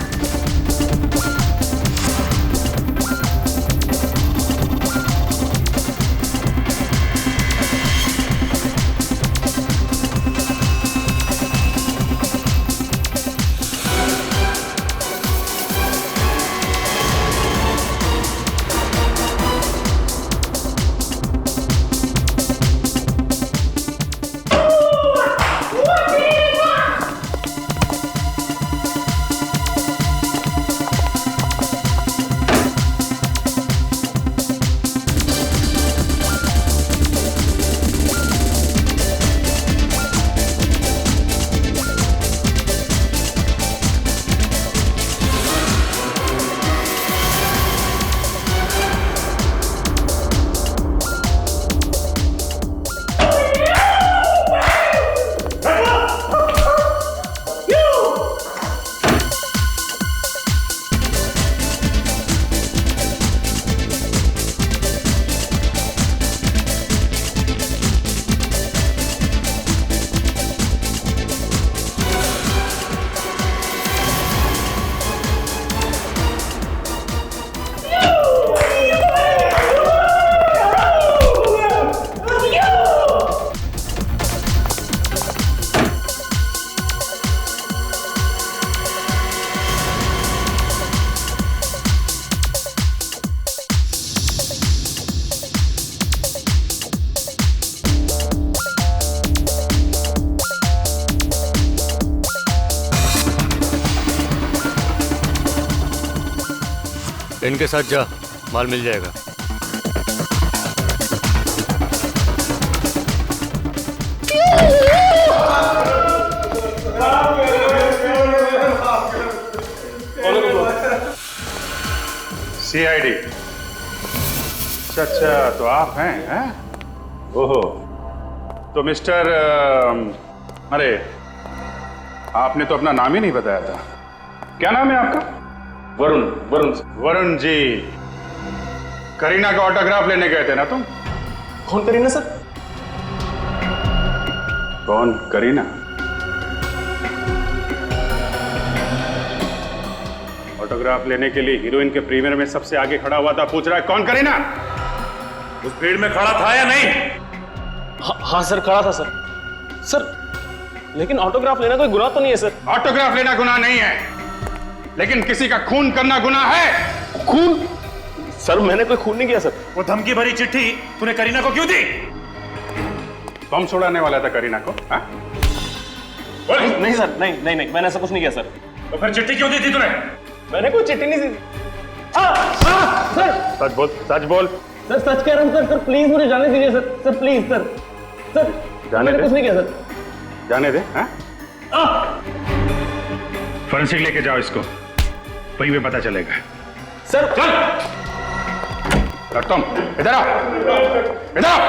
इनके साथ जा, माल मिल जाएगा। CID। अच्छा, तो आप हैं? ओहो, तो मिस्टर अरे आपने तो अपना नाम ही नहीं बताया था। क्या नाम है आपका? वरुण। वरुण जी, करीना का ऑटोग्राफ लेने गए थे ना तुम? कौन करीना सर? कौन करीना? ऑटोग्राफ लेने के लिए हीरोइन के प्रीमियर में सबसे आगे खड़ा हुआ था, पूछ रहा है कौन करीना? उस भीड़ में खड़ा था या नहीं? हाँ सर, खड़ा था सर। सर लेकिन ऑटोग्राफ लेना कोई गुनाह तो नहीं है सर। ऑटोग्राफ लेना गुनाह नहीं है, लेकिन किसी का खून करना गुनाह है। खून? सर मैंने कोई खून नहीं किया सर। वो धमकी भरी चिट्ठी तूने करीना को क्यों दी? बम छुड़ाने वाला था करीना को? नहीं सर, नहीं मैंने ऐसा कुछ नहीं किया सर। तो फिर चिट्ठी क्यों दी थी तूने? मैंने कोई चिट्ठी नहीं दी। सर सच बोल, सच बोल। सर सच कह रहा हूँ सर, प्लीज मुझे जाने दीजिए सर। Sir please sir. जाने दे। कुछ नहीं किया सर। जाने दे। फोरेंसिक लेके जाओ इसको, वहीं पे पता चलेगा। सर चल। और तुम इधर आओ, इधर आओ।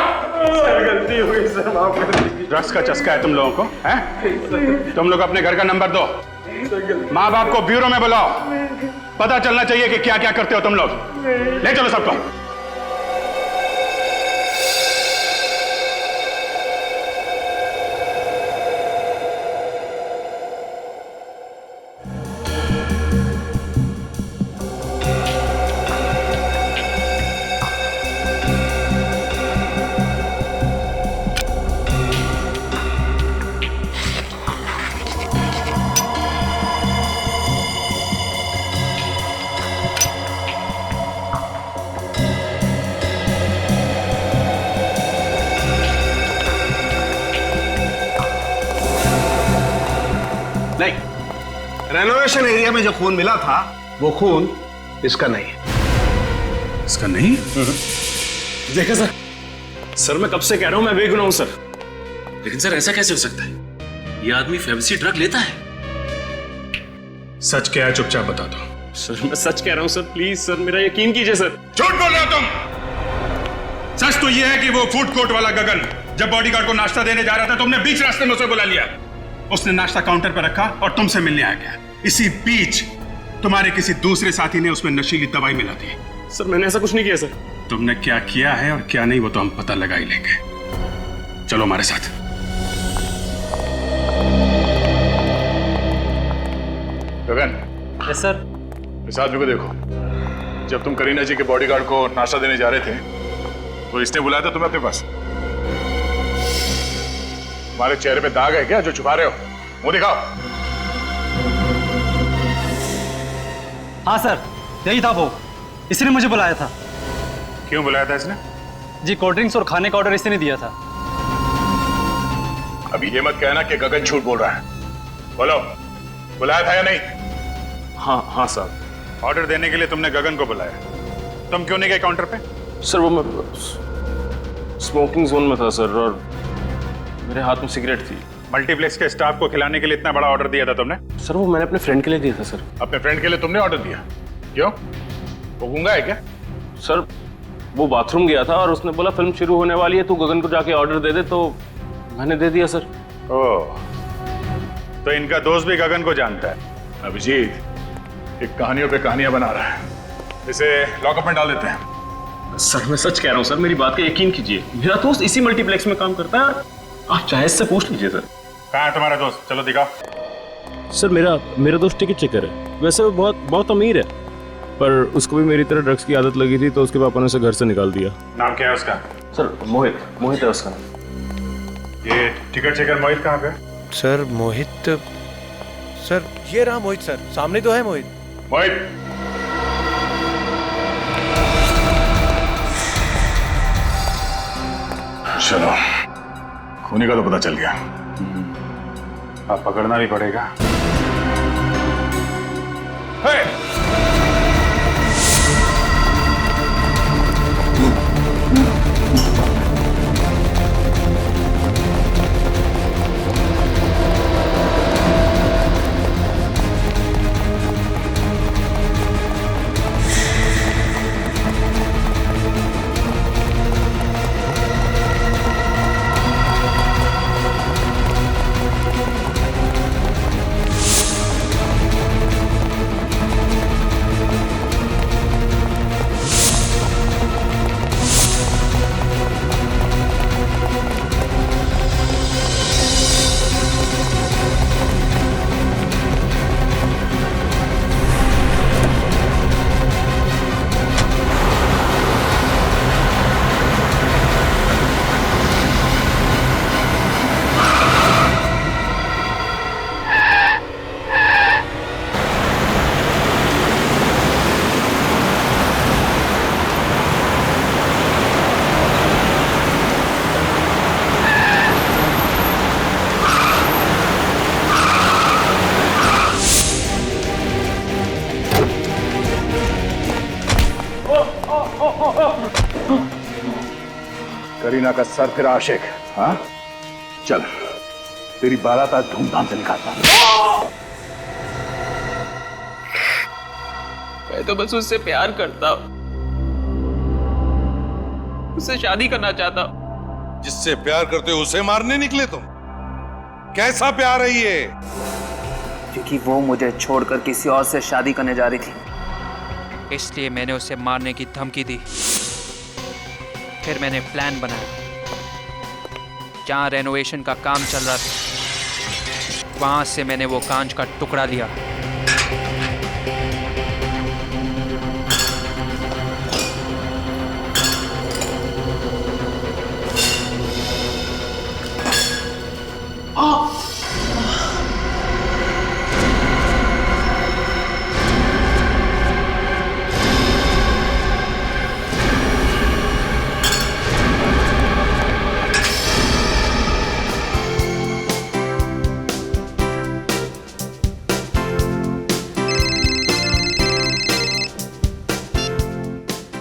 गलती हो गई सर, माफ कर दीजिए। ड्रग्स का चस्का है तुम लोगों को, हैं? तुम लोग अपने घर का नंबर दो, माँ बाप को ब्यूरो में बुलाओ, पता चलना चाहिए कि क्या क्या करते हो तुम लोग। ले चलो सबको। रेनोवेशन एरिया में जो खून मिला था वो खून इसका नहीं है। इसका नहीं? देखा सर, सर मैं कब से कह रहा हूं मैं बेगुनाह हूं सर। लेकिन सर ऐसा कैसे हो सकता है? ये आदमी फेब्सी ड्रग लेता है। सच क्या है चुपचाप बता दो। सर मैं सच कह रहा हूं सर, प्लीज सर मेरा यकीन कीजिए सर। झूठ बोल रहे हो तुम। सच तो ये है कि वो फूड कोर्ट वाला गगन जब बॉडीगार्ड को नाश्ता देने जा रहा था, तुमने बीच रास्ते में उसे बुला लिया। उसने नाश्ता काउंटर पर रखा और तुमसे मिलने आ गया। इसी बीच तुम्हारे किसी दूसरे साथी ने उसमें नशीली दवाई मिला दी। सर मैंने ऐसा कुछ नहीं किया सर। तुमने क्या किया है और क्या नहीं वो तो हम पता लगा ही लेंगे। चलो हमारे साथ। गगन। Yes sir. इस आदमी को देखो। जब तुम करीना जी के बॉडीगार्ड को नाश्ता देने जा रहे थे तो इसने बुलाया था तुम्हें अपने पास। तुम्हारे चेहरे पे दाग है क्या जो छुपा रहे हो? वो दिखाओ। हाँ सर, यही था वो। इसने मुझे बुलाया था। क्यों बुलाया था इसने? जी कोल्ड ड्रिंक्स और खाने का ऑर्डर इसने दिया था। अभी ये मत कहना कि गगन झूठ बोल रहा है। बोलो, बुलाया था या नहीं? हाँ सर। ऑर्डर देने के लिए तुमने गगन को बुलाया। तुम क्यों नहीं गए काउंटर पे? सर वो मैं स्मोकिंग जोन में था सर, और मेरे हाथ में सिगरेट थी। मल्टीप्लेक्स के स्टाफ को खिलाने के लिए इतना बड़ा ऑर्डर दिया था तुमने? सर वो मैंने अपने फ्रेंड के लिए दिया था सर। अपने फ्रेंड के लिए तुमने ऑर्डर दिया? क्यों? वो गूंगा है क्या? सर वो बाथरूम गया था और उसने बोला फिल्म शुरू होने वाली है, तू गगन को जाके ऑर्डर दे दे, तो मैंने दे दिया सर। ओह, तो इनका दोस्त भी गगन को जानता है। अभिजीत एक कहानियों पे कहानियां बना रहा है, इसे लॉकअप में डाल देते हैं। सर मैं सच कह रहा हूँ सर, मेरी बात का यकीन कीजिए। मेरा दोस्त इसी मल्टीप्लेक्स में काम करता है, आप चाहे इससे पूछ लीजिए सर। कहाँ है तुम्हारा दोस्त? चलो दिखाओ। सर मेरा दोस्त टिकट चेकर है। वैसे वो बहुत अमीर है, पर उसको भी मेरी तरह ड्रग्स की आदत लगी थी, तो उसके पापा ने उसे घर से निकाल दिया। नाम क्या है उसका? सर मोहित है उसका नाम। ये टिकट चेकर मोहित कहाँ पे? सर मोहित, सर ये रहा मोहित सर, सामने तो है मोहित। मोहित चलो, खूनी का तो पता चल गया, अब पकड़ना भी पड़ेगा। करीना का सर फिर आशिक। हाँ चल, तेरी बारात आज धूमधाम से निकालता हूं। मैं तो बस उससे प्यार करता हूँ, उससे शादी करना चाहता हूँ। जिससे प्यार करते हो उसे मारने निकले तुम? कैसा प्यार है ये? क्योंकि वो मुझे छोड़कर किसी और से शादी करने जा रही थी, इसलिए मैंने उसे मारने की धमकी दी। फिर मैंने प्लान बनाया। जहाँ रेनोवेशन का काम चल रहा था, वहां से मैंने वो कांच का टुकड़ा लिया।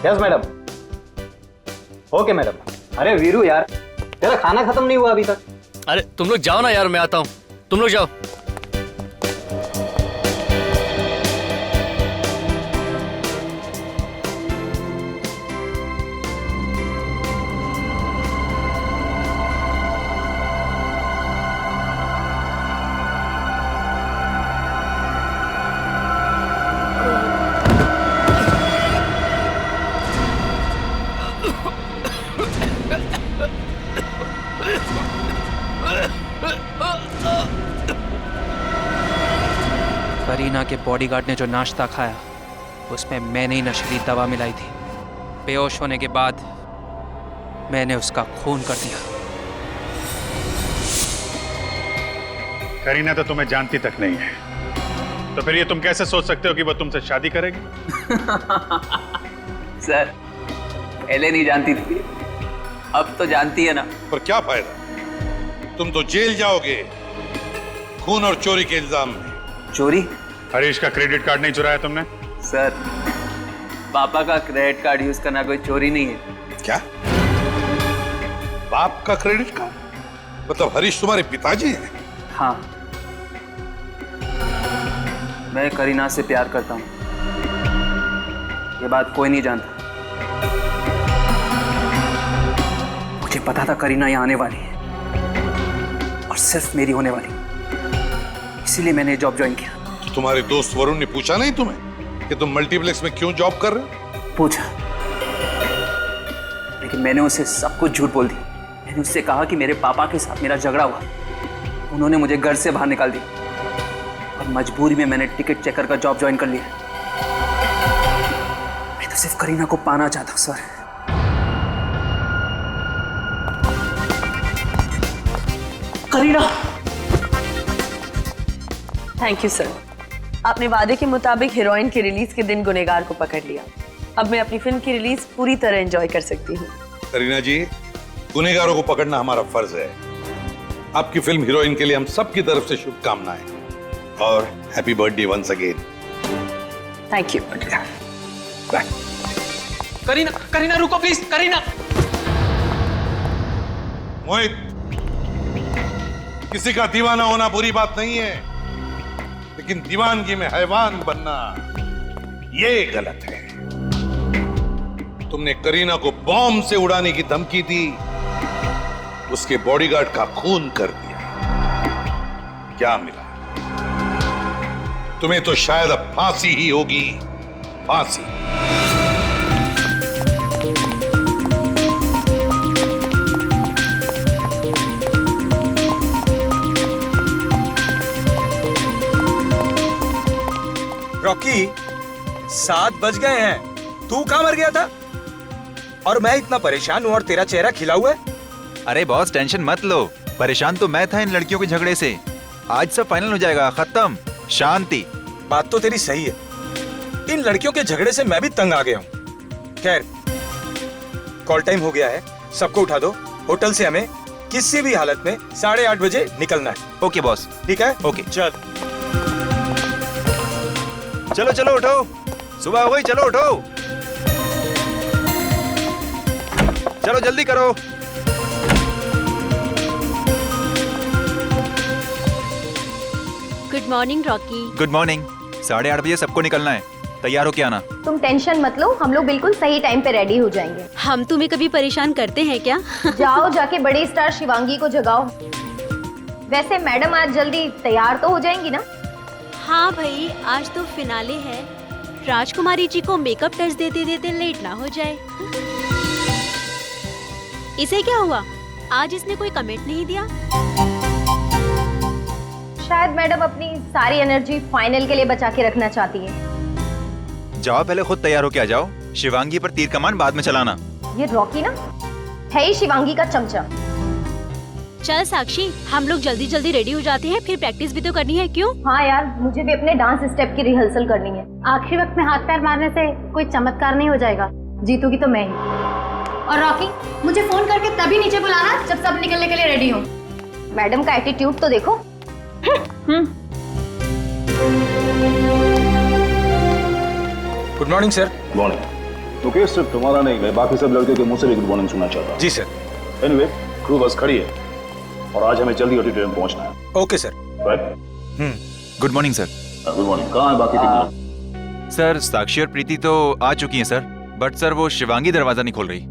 Yes madam. Okay madam. अरे वीरू यार, तेरा खाना खत्म नहीं हुआ अभी तक। अरे तुम लोग जाओ ना यार, मैं आता हूँ, तुम लोग जाओ। करीना के बॉडीगार्ड ने जो नाश्ता खाया, उसमें मैंने ही नशीली दवा मिलाई थी। बेहोश होने के बाद मैंने उसका खून कर दिया। करीना तो तुम्हें जानती तक नहीं है, तो फिर ये तुम कैसे सोच सकते हो कि वो तुमसे शादी करेगी? सर, पहले नहीं जानती थी, अब तो जानती है ना। पर क्या फायदा, तुम तो जेल जाओगे खून और चोरी के इल्जाम में। चोरी? हरीश का क्रेडिट कार्ड नहीं चुराया तुमने? सर, पापा का क्रेडिट कार्ड यूज करना कोई चोरी नहीं है। क्या? बाप का क्रेडिट कार्ड? मतलब हरीश तुम्हारे पिताजी हैं? हाँ, मैं करीना से प्यार करता हूँ, ये बात कोई नहीं जानता। मुझे पता था करीना यहाँ आने वाली है और सिर्फ मेरी होने वाली, इसीलिए मैंने जॉब ज्वाइन किया। तो तुम्हारे दोस्त वरुण ने पूछा नहीं तुम्हें कि तुम मल्टीप्लेक्स में क्यों जॉब कर रहे हो? पूछा, लेकिन मैंने उसे सब कुछ झूठ बोल दी। मैंने उससे कहा कि मेरे पापा के साथ मेरा झगड़ा हुआ, उन्होंने मुझे घर से बाहर निकाल दिया और मजबूरी में मैंने टिकट चेकर का जॉब ज्वाइन कर लिया। मैं तो सिर्फ करीना को पाना चाहता हूं sir. Kareena. Thank you sir, आपने वादे के मुताबिक हीरोइन के रिलीज के दिन गुनहगार को पकड़ लिया। अब मैं अपनी फिल्म की रिलीज पूरी तरह एंजॉय कर सकती हूँ। करीना जी, गुनहगारों को पकड़ना हमारा फर्ज है। आपकी फिल्म हीरोइन के लिए हम सबकी तरफ से शुभकामनाएं और happy birthday once again. Thank you. Bye. Kareena, Kareena रुको प्लीज, करीना। मोहित, किसी का दीवाना होना बुरी बात नहीं है, लेकिन दीवानगी में हैवान बनना ये गलत है। तुमने करीना को बॉम्ब से उड़ाने की धमकी दी, उसके बॉडीगार्ड का खून कर दिया। क्या मिला? तुम्हें तो शायद अब फांसी ही होगी, फांसी। रॉकी, 7 बज गए हैं, तू कहां मर गया था? और मैं इतना परेशान हूं और तेरा चेहरा खिला हुआ है। अरे बॉस, टेंशन मत लो, परेशान तो मैं था इन लड़कियों के झगड़े से। आज सब फाइनल हो जाएगा, खत्म, शांति। बात तो तेरी सही है, इन लड़कियों के झगड़े से मैं भी तंग आ गया हूँ। खैर, कॉल टाइम हो गया है, सबको उठा दो। होटल से हमें किसी भी हालत में 8:30 बजे निकलना है। Okay boss. ठीक है? ओके। चल चलो चलो उठो, सुबह हो गई, चलो उठो, चलो जल्दी करो। Good morning Rocky. Good morning. 8:30 बजे सबको निकलना है, तैयार हो के आना। तुम टेंशन मत लो, हम लोग बिल्कुल सही टाइम पे रेडी हो जाएंगे। हम तुम्हें कभी परेशान करते हैं क्या? जाओ जाके बड़ी स्टार शिवांगी को जगाओ। वैसे मैडम आज जल्दी तैयार तो हो जाएंगी ना? हाँ भाई, आज तो फिनाले है। राजकुमारी जी को मेकअप टच देते देते लेट ना हो जाए। इसे क्या हुआ? आज इसने कोई कमेंट नहीं दिया। शायद मैडम अपनी सारी एनर्जी फाइनल के लिए बचा के रखना चाहती है। जाओ पहले खुद तैयार हो के आ जाओ, शिवांगी पर तीर कमान बाद में चलाना। ये रॉकी ना है ही शिवांगी का चमचा। चल साक्षी, हम लोग जल्दी जल्दी रेडी हो जाते हैं, फिर प्रैक्टिस भी तो करनी है। क्यों? हाँ यार, मुझे भी अपने डांस स्टेप की रिहर्सल करनी है। आखिरी वक्त में हाथ पैर मारने से कोई चमत्कार नहीं हो जाएगा। जीतूगी तो मैं ही। और रॉकी, मुझे फोन करके तभी नीचे बुलाना जब सब निकलने के लिए रेडी हो। मैडम का एटीट्यूड तो देखो। Good morning sir. Good morning. Mukesh सिर्फ तुम्हारा नहीं, मैं बाकी सब लड़के के मुंह से भी गुड मॉर्निंग सुनना चाहता हूँ। जी सर। एनीवे, क्रू बस खड़ी है और आज हमें जल्दी ऑडिटोरियम पहुंचना है। Okay sir. Right. Good morning sir. Good morning. कहाँ है बाकी टीम? सर साक्षी और प्रीति तो आ चुकी हैं सर, बट सर वो शिवांगी दरवाजा नहीं खोल रही।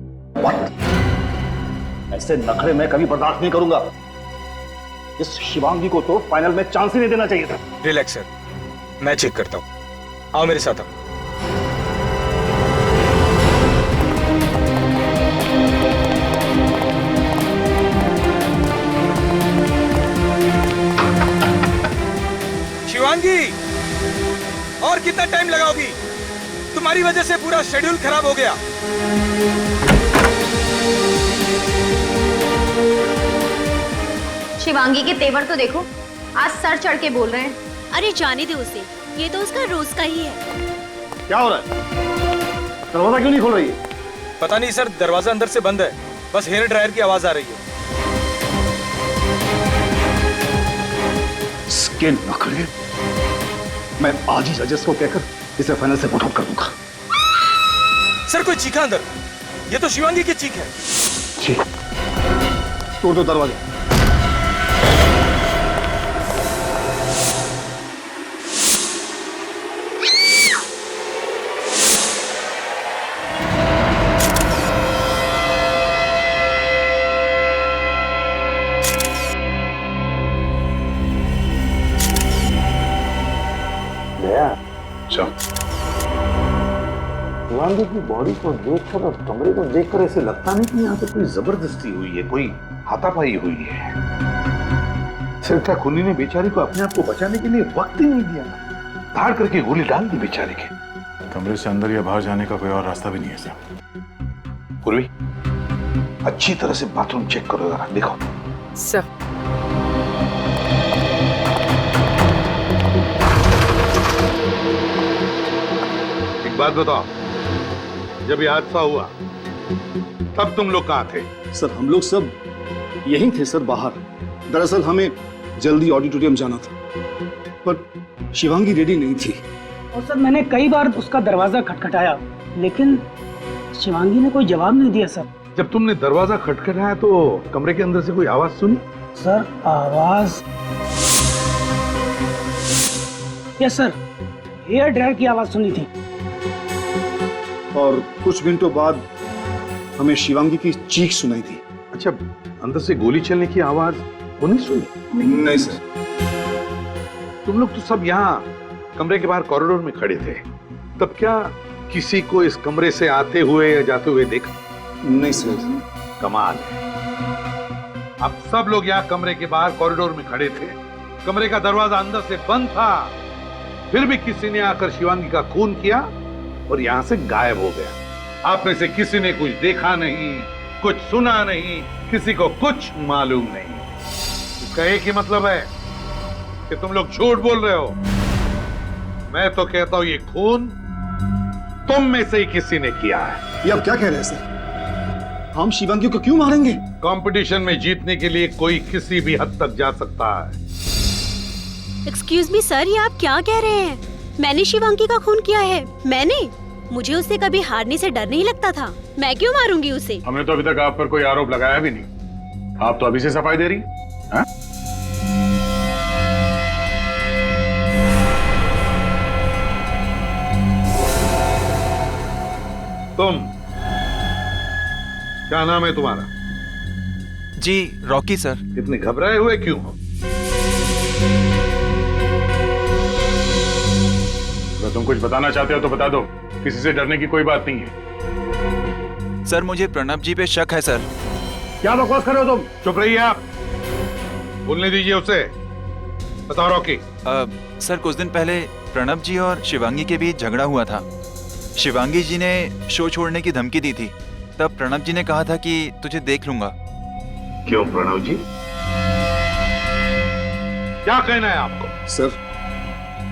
ऐसे नखरे मैं कभी बर्दाश्त नहीं करूंगा। इस शिवांगी को तो फाइनल में चांस ही नहीं देना चाहिए था। रिलैक्स सर, मैं चेक करता हूँ। आओ मेरे साथ आओ। शिवांगी, और कितना टाइम लगाओगी? तुम्हारी वजह से पूरा शेड्यूल खराब हो गया। शिवांगी के तेवर तो देखो, आज सर चढ़ के बोल रहे हैं। अरे जाने दे उसे, ये तो उसका रोज का ही है। क्या हो रहा है? दरवाजा क्यों नहीं खोल रही है? पता नहीं सर, दरवाजा अंदर से बंद है, बस हेयर ड्रायर की आवाज आ रही है। इसके नखरे मैं आज ही जजेस को कहकर इसे फाइनल से आउट कर दूंगा। सर कोई चीखा अंदर, ये तो शिवांगी की चीख है। जी, तोड़ दो दरवाजा। शिवांगी की बॉडी को देखकर और कमरे को देखकर ऐसे लगता नहीं कि यहाँ पे कोई जबरदस्ती हुई है, कोई हाथापाई हुई है। सिर्फ खूनी ने बेचारी को अपने आप को बचाने के लिए वक्त ही नहीं दिया, धाड़ करके गोली डाल दी बेचारे के। कमरे से अंदर या बाहर जाने का कोई और रास्ता भी नहीं है सर। पूर्वी, अच्छी तरह से बाथरूम चेक करो जरा, देखो। सर। एक बात बताओ, जब ये हादसा हुआ तब तुम लोग कहाँ थे? सर हम लोग सब यहीं थे सर, बाहर। दरअसल हमें जल्दी ऑडिटोरियम जाना था, पर शिवांगी रेडी नहीं थी। और सर मैंने कई बार उसका दरवाजा खटखटाया, लेकिन शिवांगी ने कोई जवाब नहीं दिया सर। जब तुमने दरवाजा खटखटाया तो कमरे के अंदर से कोई आवाज सुनी? सर आवाज, यस सर, हेयर ड्रायर की आवाज सुनी थी। और कुछ मिनटों बाद हमें शिवांगी की चीख सुनाई दी। अच्छा, अंदर से गोली चलने की आवाज वो नहीं सुनी? नहीं सर। तुम लोग तो सब यहाँ कमरे के बाहर कॉरिडोर में खड़े थे, तब क्या किसी को इस कमरे से आते हुए या जाते हुए देखा? नहीं सर। कमाल है, अब सब लोग यहाँ कमरे के बाहर कॉरिडोर में खड़े थे, कमरे का दरवाजा अंदर से बंद था, फिर भी किसी ने आकर शिवांगी का खून किया और यहाँ से गायब हो गया। आप में से किसी ने कुछ देखा नहीं, कुछ सुना नहीं, किसी को कुछ मालूम नहीं। इसका एक ही मतलब है कि तुम लोग झूठ बोल रहे हो। मैं तो कहता हूं ये खून तुम में से ही किसी ने किया है। ये आप क्या कह रहे हैं सर? हम शिवांगी को क्यों मारेंगे? कंपटीशन में जीतने के लिए कोई किसी भी हद तक जा सकता है। एक्सक्यूज मी सर, ये आप क्या कह रहे हैं? मैंने शिवांगी का खून किया है? मैंने? मुझे उससे कभी हारने से डर नहीं लगता था, मैं क्यों मारूंगी उसे? हमने तो अभी तक आप पर कोई आरोप लगाया भी नहीं, आप तो अभी से सफाई दे रही हैं? तुम, क्या नाम है तुम्हारा? जी रॉकी सर। इतने घबराए हुए क्यों हो? अगर तुम कुछ बताना चाहते हो तो बता दो, किसी से डरने की कोई बात नहीं है। सर मुझे प्रणब जी पे शक है सर। क्या बकवास कर रहे हो तुम? चुप रहिए आप, बोलने दीजिए उसे। बताओ रॉकी। सर कुछ दिन पहले प्रणब जी और शिवांगी के बीच झगड़ा हुआ था। शिवांगी जी ने शो छोड़ने की धमकी दी थी। तब प्रणब जी ने कहा था कि तुझे देख लूंगा। क्यों प्रणव जी, क्या कहना है आपको? सर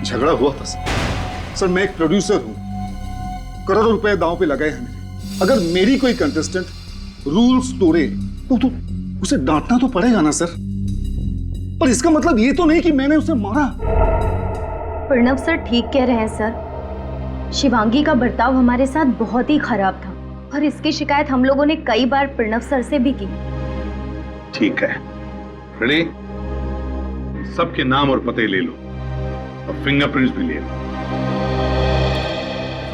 झगड़ा हुआ था सर। मैं एक प्रोड्यूसर हूं, करोड़ों रुपए दांव पे लगाए हैं मैंने। अगर मेरी कोई कंटेस्टेंट रूल्स तोड़े तो उसे डांटना तो पड़ेगा ना सर। पर इसका मतलब ये तो नहीं कि मैंने उसे मारा। प्रणव सर ठीक कह रहे हैं सर। शिवांगी का बर्ताव हमारे साथ बहुत ही खराब था और इसकी शिकायत हम लोगों ने कई बार प्रणव सर से भी की। ठीक है, रेडी? सबके नाम और पते ले लो और फिंगरप्रिंट्स भी ले लो।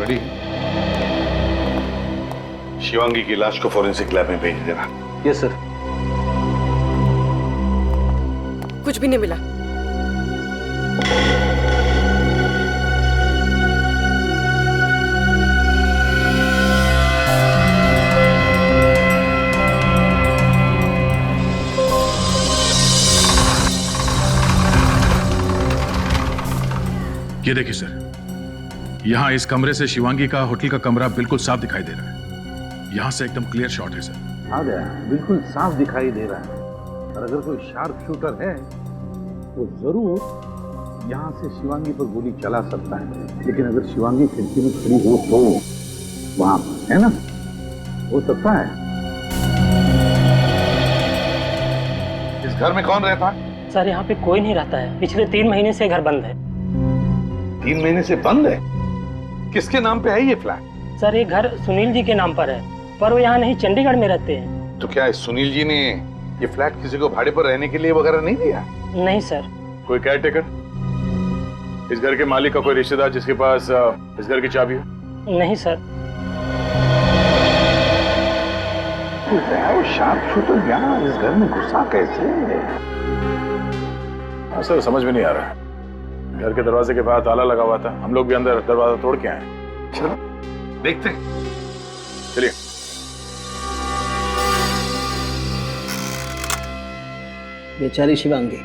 रेडी? शिवांगी की लाश को फॉरेंसिक लैब में भेज देना। Yes sir. कुछ भी नहीं मिला। ये देखिए सर, यहां इस कमरे से शिवांगी का होटल का कमरा बिल्कुल साफ दिखाई दे रहा है। यहां से एकदम क्लियर शॉट है सर। आ गया, बिल्कुल साफ दिखाई दे रहा है। और अगर कोई शार्प शूटर है तो जरूर यहां से शिवांगी पर गोली चला सकता है। लेकिन अगर शिवांगी खिड़की में खड़ी हो तो वहां है ना, हो सकता है। इस घर में कौन रहता है? सर यहाँ पे कोई नहीं रहता है। पिछले 3 महीने से घर बंद है। 3 महीने से बंद है? किसके नाम पे है ये फ्लैट? सर ये घर सुनील जी के नाम पर है, पर वो यहाँ नहीं, चंडीगढ़ में रहते हैं। तो क्या सुनील जी ने ये फ्लैट किसी को भाड़े पर रहने के लिए वगैरह नहीं दिया? नहीं सर। कोई केयर टेकर, इस घर के मालिक का कोई रिश्तेदार जिसके पास इस घर की चाबी हो? नहीं सर। वो शार्प शूटर यहाँ इस घर में घुसा कैसे? सर समझ में नहीं आ रहा है। घर के दरवाजे के बाहर ताला लगा हुआ था, हम लोग भी अंदर दरवाजा तोड़ के आए। चलो देखते हैं। चलिए। बेचारी शिवांगी,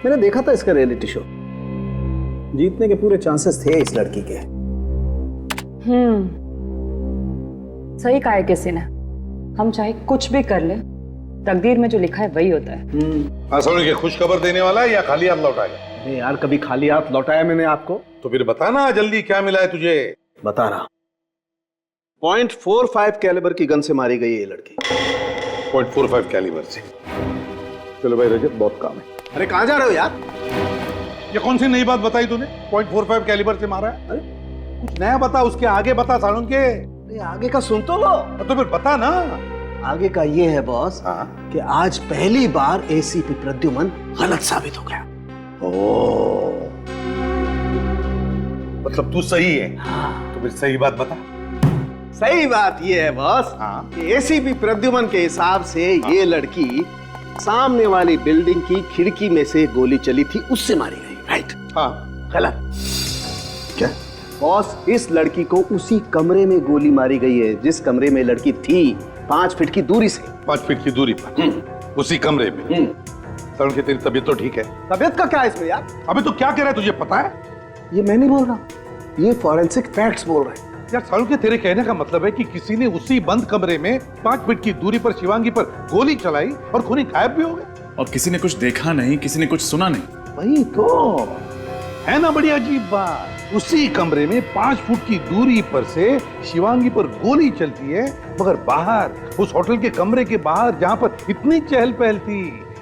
मैंने देखा था इसका रियलिटी शो। जीतने के पूरे चांसेस थे इस लड़की के। सही कहा है किसी ने। हम चाहे कुछ भी कर ले, तकदीर में जो लिखा है वही होता है। सुन के खुश खबर देने वाला है या खाली हाथ लौटाएगा? अरे यार, कभी खाली हाथ लौटाया मैंने आपको? तो फिर बताना जल्दी, क्या मिला है तुझे? बता रहा। .45 कैलिबर की गन से मारी गई है ये लड़की। 0.45 कैलिबर से? चलो भाई रजत, बहुत काम है। अरे कहाँ जा रहे हो यार? ये कौन सी नई बात बताई तूने? 0.45 कैलिबर से मारा है? अरे कुछ नया बता, उसके आगे बता सालून के। अरे आगे का सुन तो लो। तो फिर बता ना। आगे का ये है बॉस कि आज पहली बार एसीपी प्रद्युमन गलत साबित हो गया। मतलब तू सही है? तो फिर सही बात बता। सही बात ये है बॉस कि एसीपी प्रद्युमन के हिसाब से ये लड़की सामने वाली बिल्डिंग की खिड़की में से गोली चली थी, उससे मारी गई। राइट? हाँ। गलत। क्या बॉस? इस लड़की को उसी कमरे में गोली मारी गई है जिस कमरे में लड़की थी, 5 फीट की दूरी से। 5 फीट की दूरी पर उसी कमरे में। सर की तेरी तबीयत तो ठीक है? तबीयत का क्या है इसमें यार? अबे तो क्या कह रहा है, तुझे पता है? ये मैं नहीं बोल रहा, ये फॉरेंसिक फैक्ट्स बोल रहे हैं। यार सालू के तेरे कहने का मतलब है कि किसी ने उसी बंद कमरे में 5 फीट की दूरी पर शिवांगी पर गोली चलाई और खूनी गायब भी हो गए। और किसी ने कुछ देखा नहीं, किसी ने कुछ सुना नहीं। वही तो है ना बड़ी अजीब बात। उसी कमरे में 5 फुट की दूरी पर से शिवांगी पर गोली चलती है, मगर बाहर उस होटल के कमरे के बाहर जहां पर इतनी चहल पहल थी,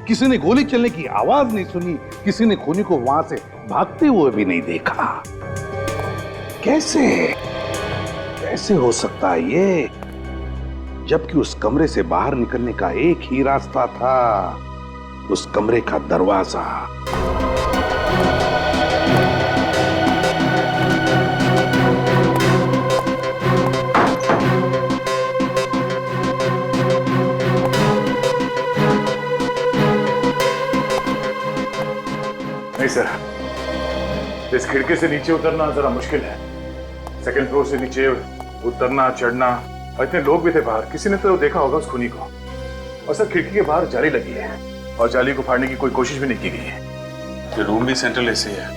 किसी ने गोली चलने की आवाज नहीं सुनी, किसी ने खूनी को वहां से भागते हुए भी नहीं देखा। कैसे कैसे हो सकता है ये, जबकि उस कमरे से बाहर निकलने का एक ही रास्ता था, उस कमरे का दरवाजा। इस खिड़की से नीचे उतरना जरा मुश्किल है। सेकंड फ्लोर से नीचे उतरना चढ़ना, और इतने लोग भी थे बाहर, किसी ने तो देखा होगा उस खूनी को। और सर खिड़की के बाहर जाली लगी है और जाली को फाड़ने की कोई कोशिश भी नहीं की गई है। ये रूम भी सेंट्रल एसी है,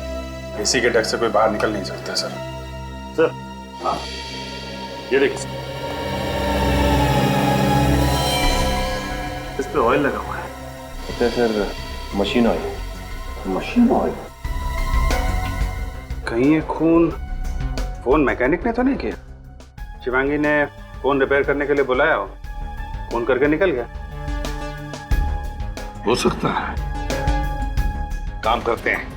एसी के डक से कोई बाहर निकल नहीं सकता सर। सर हाँ ये देखिए, इस पे ऑयल लगा हुआ है। Okay sir, machine oil. Machine oil? कहीं ये खून फोन मैकेनिक ने तो नहीं किया? शिवांगी ने फोन रिपेयर करने के लिए बुलाया हो, फोन करके निकल गया। हो सकता है। काम करते हैं,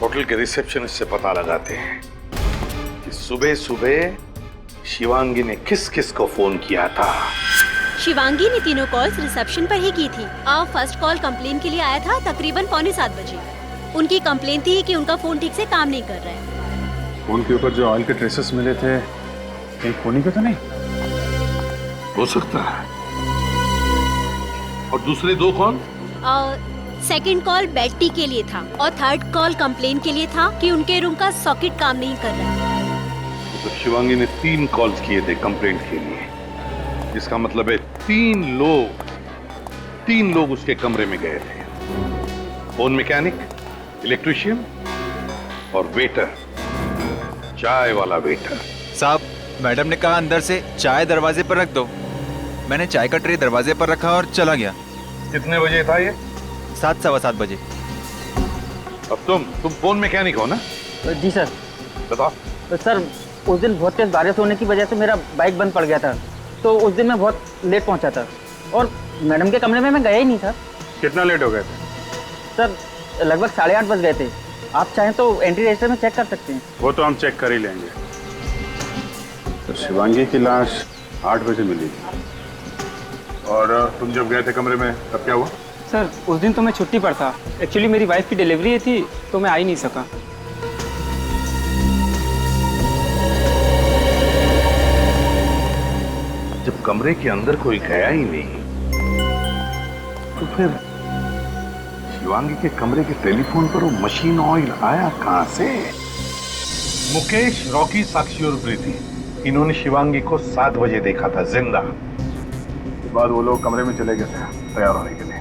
होटल के रिसेप्शनिस्ट से पता लगाते हैं कि सुबह सुबह शिवांगी ने किस किस को फोन किया था। शिवांगी ने तीनों कॉल्स रिसेप्शन पर ही की थी। फर्स्ट कॉल कंप्लेन के लिए आया था तकरीबन 6:45 बजे। उनकी कंप्लेन थी कि उनका फोन ठीक से काम नहीं कर रहा है। फोन के ऊपर जो ऑयल के ट्रेसेस मिले थे, कहीं खूनी के तो नहीं? हो सकता है। और दूसरे दो कौन? सेकंड कॉल बेट्टी के लिए था और थर्ड कॉल कंप्लेन के लिए था कि उनके रूम का सॉकेट काम नहीं कर रहा है। तो शिवांगी ने 3 कॉल्स किए थे कंप्लेंट के लिए। इसका मतलब है 3 लोग उसके कमरे में गए थे। फोन मैकेनिक, इलेक्ट्रिशियन और वेटर, चाय वाला वेटर। साहब, मैडम ने कहा अंदर से चाय दरवाजे पर रख दो। मैंने चाय का ट्रे दरवाजे पर रखा और चला गया। कितने बजे था ये? 7, सवा 7 बजे। अब तुम फोन मैकेनिक हो ना? जी सर। बताओ। तो सर उस दिन बहुत तेज बारिश होने की वजह से मेरा बाइक बंद पड़ गया था, तो उस दिन मैं बहुत लेट पहुंचा था और मैडम के कमरे में मैं गया ही नहीं सर। कितना लेट हो गए थे? सर लगभग 8:30 बज गए थे। आप चाहें तो एंट्री रजिस्टर में चेक कर सकते हैं। वो तो हम चेक कर ही लेंगे। तो शिवांगी की लाश 8 बजे मिली थी और तुम जब गए थे कमरे में तब क्या हुआ? सर उस दिन तो मैं छुट्टी पर था। एक्चुअली मेरी वाइफ की डिलीवरी थी तो मैं आ ही नहीं सका। जब कमरे के अंदर कोई गया ही नहीं तो फिर शिवांगी के कमरे के टेलीफोन पर वो मशीन ऑयल आया कहां से? मुकेश, रॉकी, साक्षी और प्रीति, इन्होंने शिवांगी को 7 बजे देखा था जिंदा। उसके बाद वो लोग कमरे में चले गए थे तैयार होने के लिए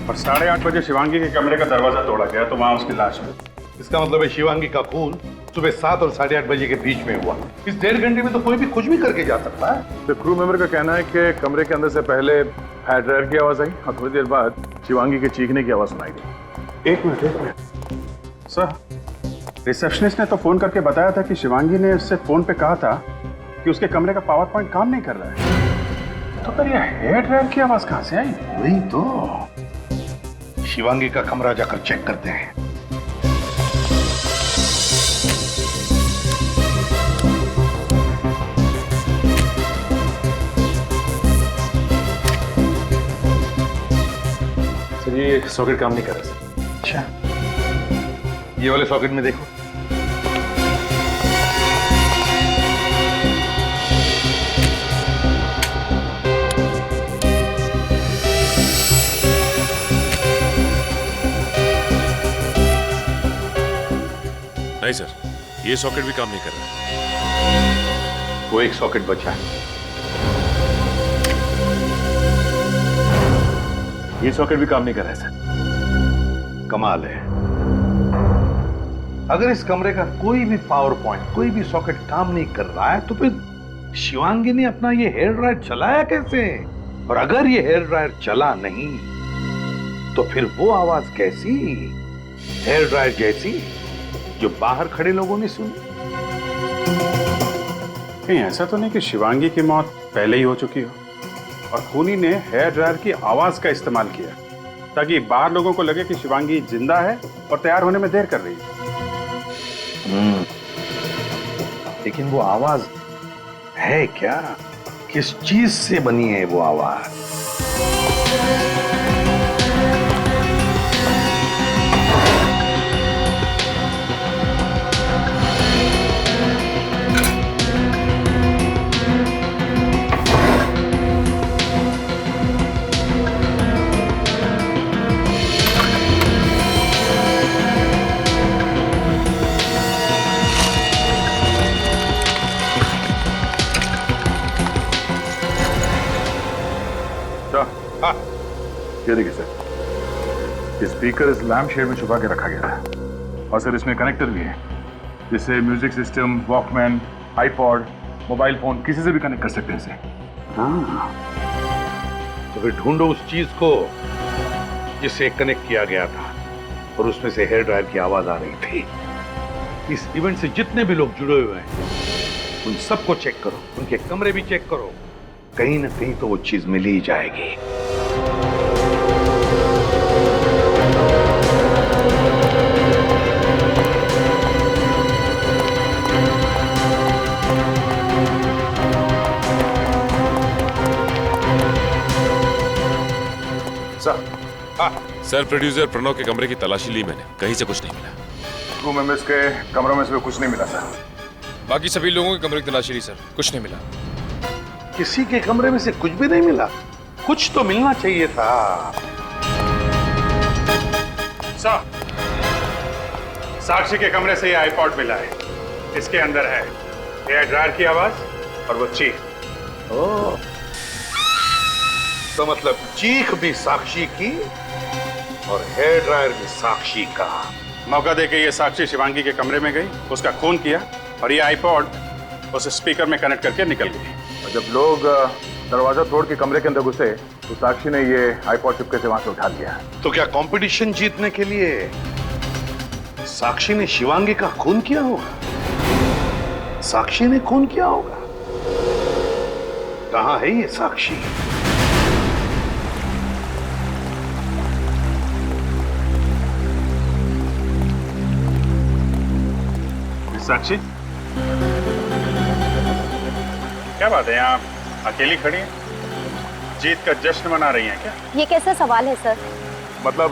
और 8:30 बजे शिवांगी के कमरे का दरवाजा तोड़ा गया तो वहां उसकी लाश मिली। इसका मतलब है शिवांगी का खून सुबह 7 और 8:30 बजे के बीच में हुआ। इस 1.5 घंटे में तो कोई भी कुछ भी करके जा सकता है। तो क्रू मेंबर का कहना है कि कमरे के अंदर से पहले हेयर ड्रायर की आवाज आई और थोड़ी देर बाद शिवांगी के चीखने की आवाज सुनाई दी। एक मिनट सर, रिसेप्शनिस्ट ने तो फोन करके बताया था कि शिवांगी ने उससे फोन पे कहा था कि उसके कमरे का पावर पॉइंट काम नहीं कर रहा है। तो फिर ये हेयर ड्रायर की आवाज कहां से आई? वही तो, शिवांगी का कमरा जाकर चेक करते हैं। सर ये सॉकेट काम नहीं कर रहा सर। अच्छा, ये वाले सॉकेट में देखो। नहीं सर, ये सॉकेट भी काम नहीं कर रहा। वो एक सॉकेट बचा है। ये सॉकेट भी काम नहीं कर रहा है सर। कमाल है। अगर इस कमरे का कोई भी पावर पॉइंट, कोई भी सॉकेट काम नहीं कर रहा है तो फिर शिवांगी ने अपना ये हेयर ड्रायर चलाया कैसे? और अगर ये हेयर ड्रायर चला नहीं तो फिर वो आवाज कैसी? हेयर ड्रायर जैसी जो बाहर खड़े लोगों ने सुनी। कहीं ऐसा तो नहीं कि शिवांगी की मौत पहले ही हो चुकी हो और खूनी ने हेयर ड्रायर की आवाज का इस्तेमाल किया ताकि बाहर लोगों को लगे कि शिवांगी जिंदा है और तैयार होने में देर कर रही है। लेकिन वो आवाज है क्या? किस चीज से बनी है वो आवाज? ये देखिए सर, ये स्पीकर इस लैम्प शेड में छुपा के रखा गया है और सर इसमें कनेक्टर भी है, जिससे music system, Walkman, iPod, mobile phone किसी से भी कनेक्ट कर सकते हैं इसे। हाँ, तो फिर ढूंढो उस चीज को जिससे कनेक्ट किया गया था और उसमें से हेयर ड्रायर की आवाज आ रही थी। इस इवेंट से जितने भी लोग जुड़े हुए हैं उन सबको चेक करो, उनके कमरे भी चेक करो, कहीं ना कहीं तो वो चीज मिल ही जाएगी। सर, प्रोड्यूसर प्रणव के कमरे की तलाशी ली मैंने, कहीं से कुछ नहीं मिला। क्रू मेंबर्स के कमरों में से भी कुछ नहीं मिला सर। बाकी सभी लोगों के कमरे की तलाशी ली सर, कुछ नहीं मिला। किसी के कमरे में से कुछ भी नहीं मिला? कुछ तो मिलना चाहिए था। सर, साक्षी के कमरे से ये आईपॉड मिला है। इसके अंदर है हेयर ड्रायर की आवाज और वो चीख। ओह, तो मतलब चीख भी साक्षी की और हेयर ड्रायर भी साक्षी का। मौका देके ये साक्षी शिवांगी के कमरे में गई, उसका खून किया और ये आईपॉड उस स्पीकर में कनेक्ट करके निकल गई। और जब लोग दरवाजा तोड़ के कमरे के अंदर घुसे तो साक्षी ने ये आईपॉड चुपके से वहां से उठा लिया। तो क्या कंपटीशन जीतने के लिए साक्षी ने शिवांगी का खून किया होगा? साक्षी ने खून किया होगा? कहां है ये साक्षी? साक्षी, क्या बात है, यहाँ अकेली खड़ी हैं? जीत का जश्न मना रही हैं क्या? ये कैसा सवाल है सर? मतलब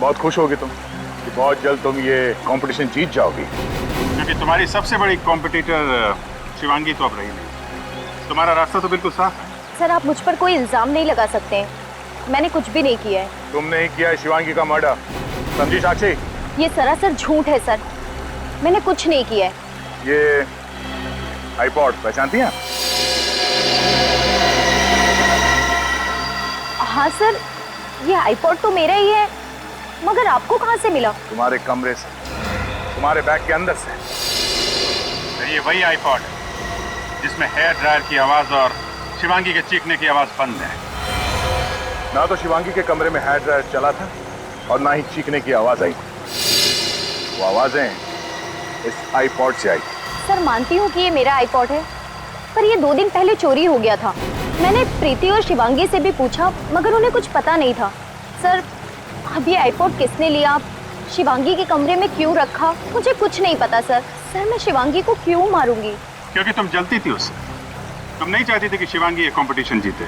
बहुत खुश होगी तुम कि बहुत जल्द तुम ये कंपटीशन जीत जाओगी, क्योंकि तुम्हारी सबसे बड़ी कॉम्पिटिटर शिवांगी तो अब रही नहीं। तुम्हारा रास्ता तो बिल्कुल साफ है। सर, आप मुझ पर कोई इल्जाम नहीं लगा सकते हैं, मैंने कुछ भी नहीं किया है। तुमने ही किया है शिवांगी का मर्डर, समझी साक्षी? ये सरासर झूठ है सर, मैंने कुछ नहीं किया है। ये आईपॉड पहचानती हैं? हाँ सर, ये आईपॉड तो मेरा ही है, मगर आपको कहाँ से मिला? तुम्हारे कमरे से, तुम्हारे बैग के अंदर से। ये वही आईपॉड है जिसमें हेयर ड्रायर की आवाज और शिवांगी के चीखने की आवाज बंद है। ना तो शिवांगी के कमरे में हेयर ड्रायर चला था और ना ही चीखने की आवाज आई। वो आवाजें इस आईपॉड से आई। सर, मानती हूँ कि ये मेरा आईपॉड है, पर ये 2 दिन पहले चोरी हो गया था। मैंने प्रीति और शिवांगी से भी पूछा, मगर उन्हें कुछ पता नहीं था। सर, अब ये आईपॉड किसने लिया, शिवांगी के कमरे में क्यों रखा, मुझे कुछ नहीं पता सर। सर, मैं शिवांगी को क्यों मारूंगी? क्योंकि तुम जलती थी उससे। तुम नहीं चाहती थी कि शिवांगी ये कंपटीशन जीते,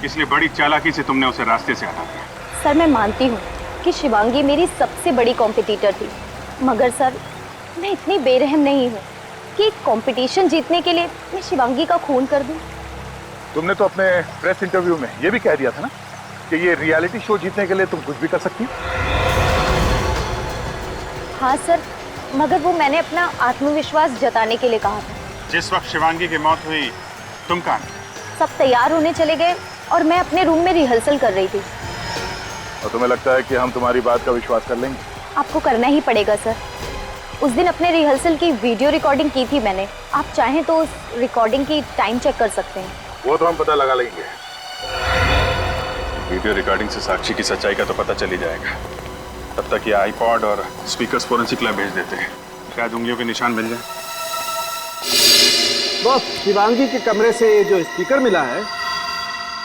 इसलिए बड़ी चालाकी से तुमने उसे रास्ते से हटा दिया। सर, मैं मानती हूँ कि शिवांगी मेरी सबसे बड़ी कॉम्पिटिटर थी, मगर सर मैं इतनी बेरहम नहीं हूँ कि कंपटीशन जीतने के लिए मैं शिवांगी का खून कर दूँ। तुमने तो अपने प्रेस इंटरव्यू में ये भी कह दिया था ना कि ये रियलिटी शो जीतने के लिए तुम कुछ भी कर सकती हो। हाँ सर, मगर वो मैंने अपना आत्मविश्वास जताने के लिए कहा था। जिस वक्त शिवांगी की मौत हुई तुम कहाँ? सब तैयार होने चले गए और मैं अपने रूम में रिहर्सल कर रही थी। और तुम्हें लगता है कि हम तुम्हारी बात का विश्वास कर लेंगे? आपको करना ही पड़ेगा सर। उस दिन अपने रिहर्सल की वीडियो रिकॉर्डिंग की थी मैंने, आप चाहें तो उस रिकॉर्डिंग की टाइम चेक कर सकते हैं। वो तो हम पता लगा लेंगे। वीडियो रिकॉर्डिंग से साक्षी की सच्चाई का तो पता चल ही जाएगा। तब तक ये आईपॉड और स्पीकर्स फोरेंसिक लैब भेज देते हैं, शायद उंगलियों के निशान मिल जाए। बॉस, शिवांगी के कमरे से जो स्पीकर मिला है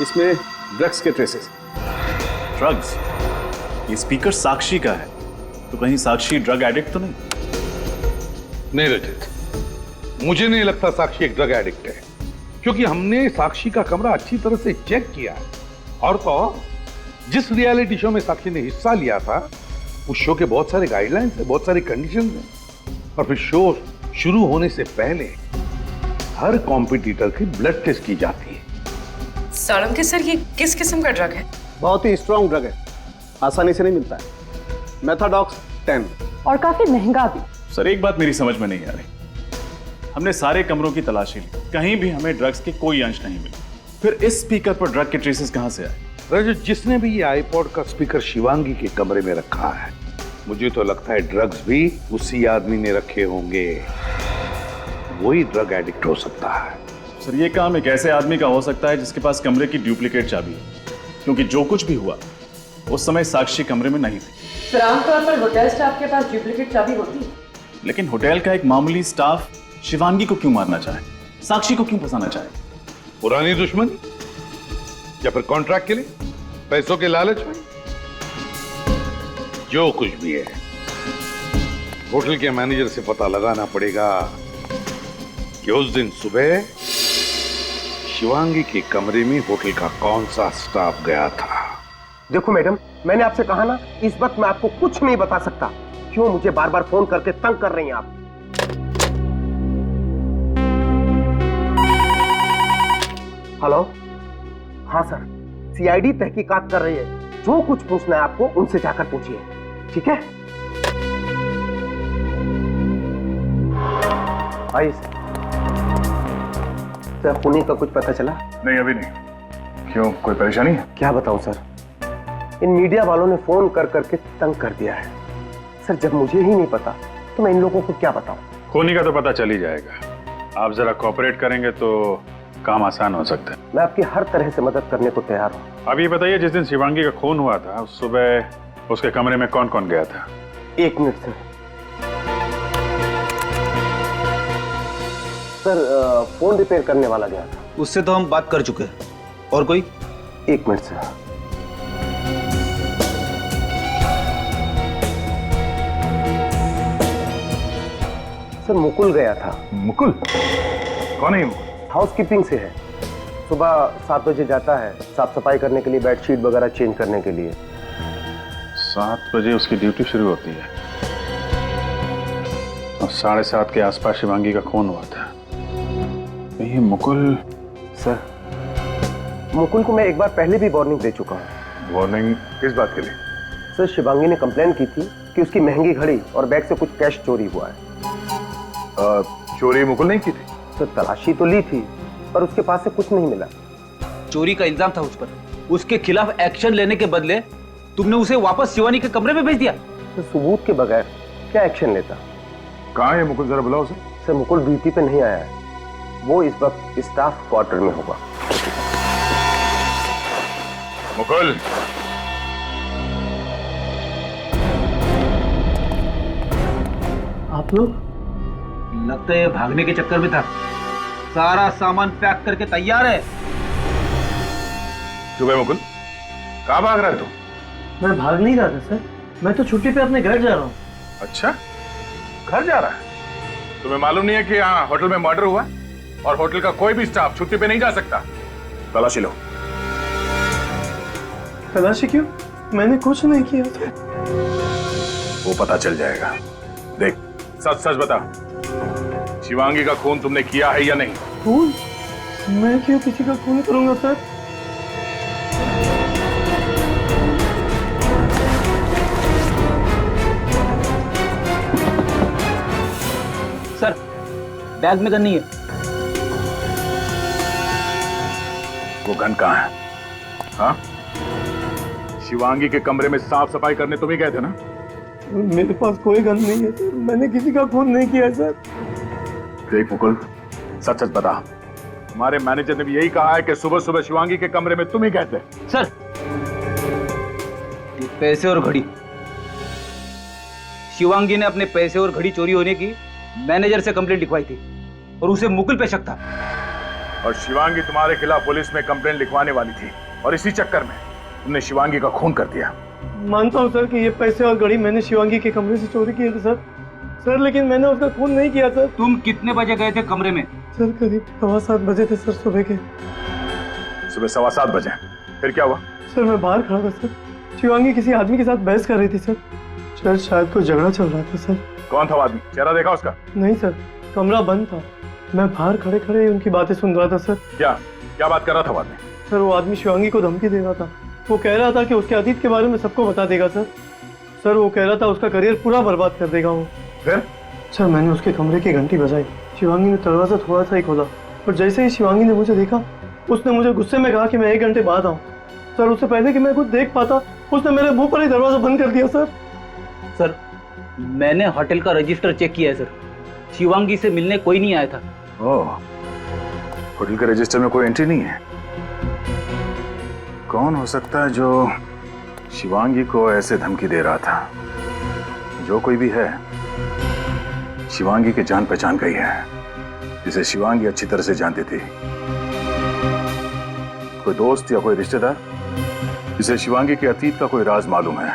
इसमें ड्रग्स के ट्रेसेस। ड्रग्स? ये स्पीकर साक्षी का है, तो कहीं साक्षी ड्रग एडिक्ट तो नहीं? नहीं रजत, मुझे नहीं लगता साक्षी एक ड्रग एडिक्ट है, क्योंकि हमने साक्षी का कमरा अच्छी तरह से चेक किया है। और तो जिस रियलिटी शो में साक्षी ने हिस्सा लिया था, उस शो के बहुत सारे गाइडलाइंस हैं, बहुत सारी कंडीशंस हैं। और फिर शो शुरू होने से पहले हर कॉम्पिटिटर की ब्लड टेस्ट की जाती है। सालंकी सर, ये किस किस्म का ड्रग है? बहुत ही स्ट्रॉन्ग ड्रग है, आसानी से नहीं मिलता है। मेथाडॉक्स 10 और काफी महंगा भी। सर, एक बात मेरी समझ में नहीं आ रही। हमने सारे कमरों की तलाशी ली, कहीं भी हमें ड्रग्स के कोई अंश नहीं मिले। फिर इस स्पीकर पर ड्रग के ट्रेसेस कहां से आए? रजत, जिसने भी ये आईपॉड का स्पीकर शिवांगी के कमरे में रखा है, मुझे तो लगता है ड्रग्स भी उसी आदमी ने रखे होंगे। वही ड्रग एडिक्ट हो सकता है। सर ये काम एक ऐसे आदमी का हो सकता है जिसके पास कमरे की डुप्लीकेट चाबी है, क्योंकि जो कुछ भी हुआ उस समय साक्षी कमरे में नहीं थी। सर, आमतौर पर होटल स्टाफ के पास डुप्लीकेट चाबी होती है। लेकिन होटल का एक मामूली स्टाफ शिवांगी को क्यों मारना चाहे, साक्षी को क्यों फंसाना चाहे? पुरानी दुश्मनी या फिर कॉन्ट्रैक्ट के लिए, पैसों के लालच में? जो कुछ भी है, होटल के मैनेजर से पता लगाना पड़ेगा कि उस दिन सुबह शिवांगी के कमरे में होटल का कौन सा स्टाफ गया था। देखो मैडम, मैंने आपसे कहा ना, इस वक्त मैं आपको कुछ नहीं बता सकता। क्यों मुझे बार बार फोन करके तंग कर रही हैं आप? हेलो, हाँ सर, सीआईडी तहकीकात कर रही है। जो कुछ पूछना है आपको उनसे जाकर पूछिए, ठीक है? आइए सर, पुणे का कुछ पता चला? नहीं, अभी नहीं। क्यों, कोई परेशानी है? क्या बताऊं सर, इन मीडिया वालों ने फोन कर करके तंग कर दिया है। सर, जब मुझे ही नहीं पता तो मैं इन लोगों को क्या बताऊं? खूनी का तो पता चल ही जाएगा। आप जरा कोऑपरेट करेंगे तो काम आसान हो सकता है। मैं आपकी हर तरह से मदद करने को तैयार हूँ। अब ये बताइए, जिस दिन शिवांगी का खून हुआ था उस सुबह उसके कमरे में कौन कौन गया था? 1 minute sir. Sir, phone repair करने वाला गया था। उससे तो हम बात कर चुके हैं। और कोई? 1 मिनट सर। सर, मुकुल गया था। मुकुल? कौन है मुकुल? हाउसकीपिंग से है। सुबह 7 बजे जाता है, साफ सफाई करने के लिए, बेडशीट वगैरह चेंज करने के लिए। 7 बजे उसकी ड्यूटी शुरू होती है और 7:30 के आसपास शिवांगी का खून हुआ था। ये मुकुल? सर, मुकुल को मैं एक बार पहले भी वार्निंग दे चुका हूँ। वार्निंग किस बात के लिए? सर, शिवांगी ने कंप्लेन की थी कि उसकी महंगी घड़ी और बैग से कुछ कैश चोरी हुआ है। चोरी मुकुल नहीं की थी? सर, तलाशी तो ली थी पर उसके पास से कुछ नहीं मिला। चोरी का इल्जाम था उस पर। उसके खिलाफ एक्शन लेने के बदले तुमने उसे वापस शिवानी के कमरे में भेज दिया। तो सबूत के बगैर क्या एक्शन लेता? कहाँ है मुकुल, जरा बुलाओ उसे। सर, मुकुल ड्यूटी पे नहीं आया है। वो इस वक्त स्टाफ क्वार्टर में होगा। मुकुल, आप लोग? लगता है भागने के चक्कर में था। सारा सामान पैक करके तैयार है। सुबह मुकुल, कहाँ भाग रहा है तू? मैं भाग नहीं रहा था सर, मैं तो छुट्टी पे अपने घर जा रहा हूँ। अच्छा, घर जा रहा है? तुम्हें मालूम नहीं है कि यहाँ होटल में मर्डर हुआ और होटल का कोई भी स्टाफ छुट्टी पे नहीं जा सकता? तलाशी लो। तलाशी क्यों? मैंने कुछ नहीं किया था। वो पता चल जाएगा। देख, सच सच बता, शिवांगी का खून तुमने किया है या नहीं? खून? मैं क्यों किसी का खून करूंगा सर? सर, बैग में गन नहीं है। वो गन कहाँ है? हाँ? शिवांगी के कमरे में साफ सफाई करने तुम ही गए थे ना? मेरे पास कोई गन नहीं है सर, मैंने किसी का खून नहीं किया सर। देख मुकुल, सच सच बता। हमारे मैनेजर ने भी यही कहा है कि सुबह सुबह शिवांगी के कमरे में तुम ही गए थे। सर, पैसे और घड़ी, शिवांगी ने अपने पैसे और घड़ी चोरी होने की मैनेजर से कंप्लेंट लिखवाई थी और उसे मुकुल पे शक था। और शिवांगी तुम्हारे खिलाफ पुलिस में कंप्लेंट लिखवाने वाली थी और इसी चक्कर में तुमने शिवांगी का खून कर दिया। मानता हूँ सर कि ये पैसे और घड़ी मैंने शिवांगी के कमरे से चोरी किए थे सर, लेकिन मैंने उसका खून नहीं किया सर। तुम कितने बजे गए थे कमरे में? सर, करीब 7:15 बजे थे सर, सुबह के। सुबह 7:15 बजे? फिर क्या हुआ? सर, मैं बाहर खड़ा था सर, शिवांगी किसी आदमी के साथ बहस कर रही थी सर। शायद कोई झगड़ा चल रहा था सर। कौन था वो आदमी? चेहरा देखा उसका? नहीं सर, कमरा बंद था। मैं बाहर खड़े खड़े उनकी बातें सुन रहा था सर। क्या बात कर रहा था वो आदमी? सर, वो आदमी शिवांगी को धमकी दे रहा था। वो कह रहा था कि उसके अतीत के बारे में सबको बता देगा सर। वो कह रहा था उसका करियर पूरा बर्बाद कर देगा वो। फिर? सर, मैंने उसके कमरे की घंटी बजाई। शिवांगी ने दरवाजा थोड़ा सा ही खोला और जैसे ही शिवांगी ने मुझे देखा, उसने मुझे गुस्से में कहा कि मैं 1 घंटे बाद आऊँ। सर उससे पहले कि मैं कुछ देख पाता उसने मेरे मुंह पर ही दरवाजा बंद कर दिया सर। सर मैंने होटल का रजिस्टर चेक किया है सर, शिवांगी से मिलने कोई नहीं आया था। ओह, होटल के रजिस्टर में कोई एंट्री नहीं है। कौन हो सकता है जो शिवांगी को ऐसे धमकी दे रहा था? जो कोई भी है, शिवांगी के जान पहचान का ही है, जिसे शिवांगी अच्छी तरह से जानती थी। कोई दोस्त या कोई रिश्तेदार जिसे शिवांगी के अतीत का कोई राज मालूम है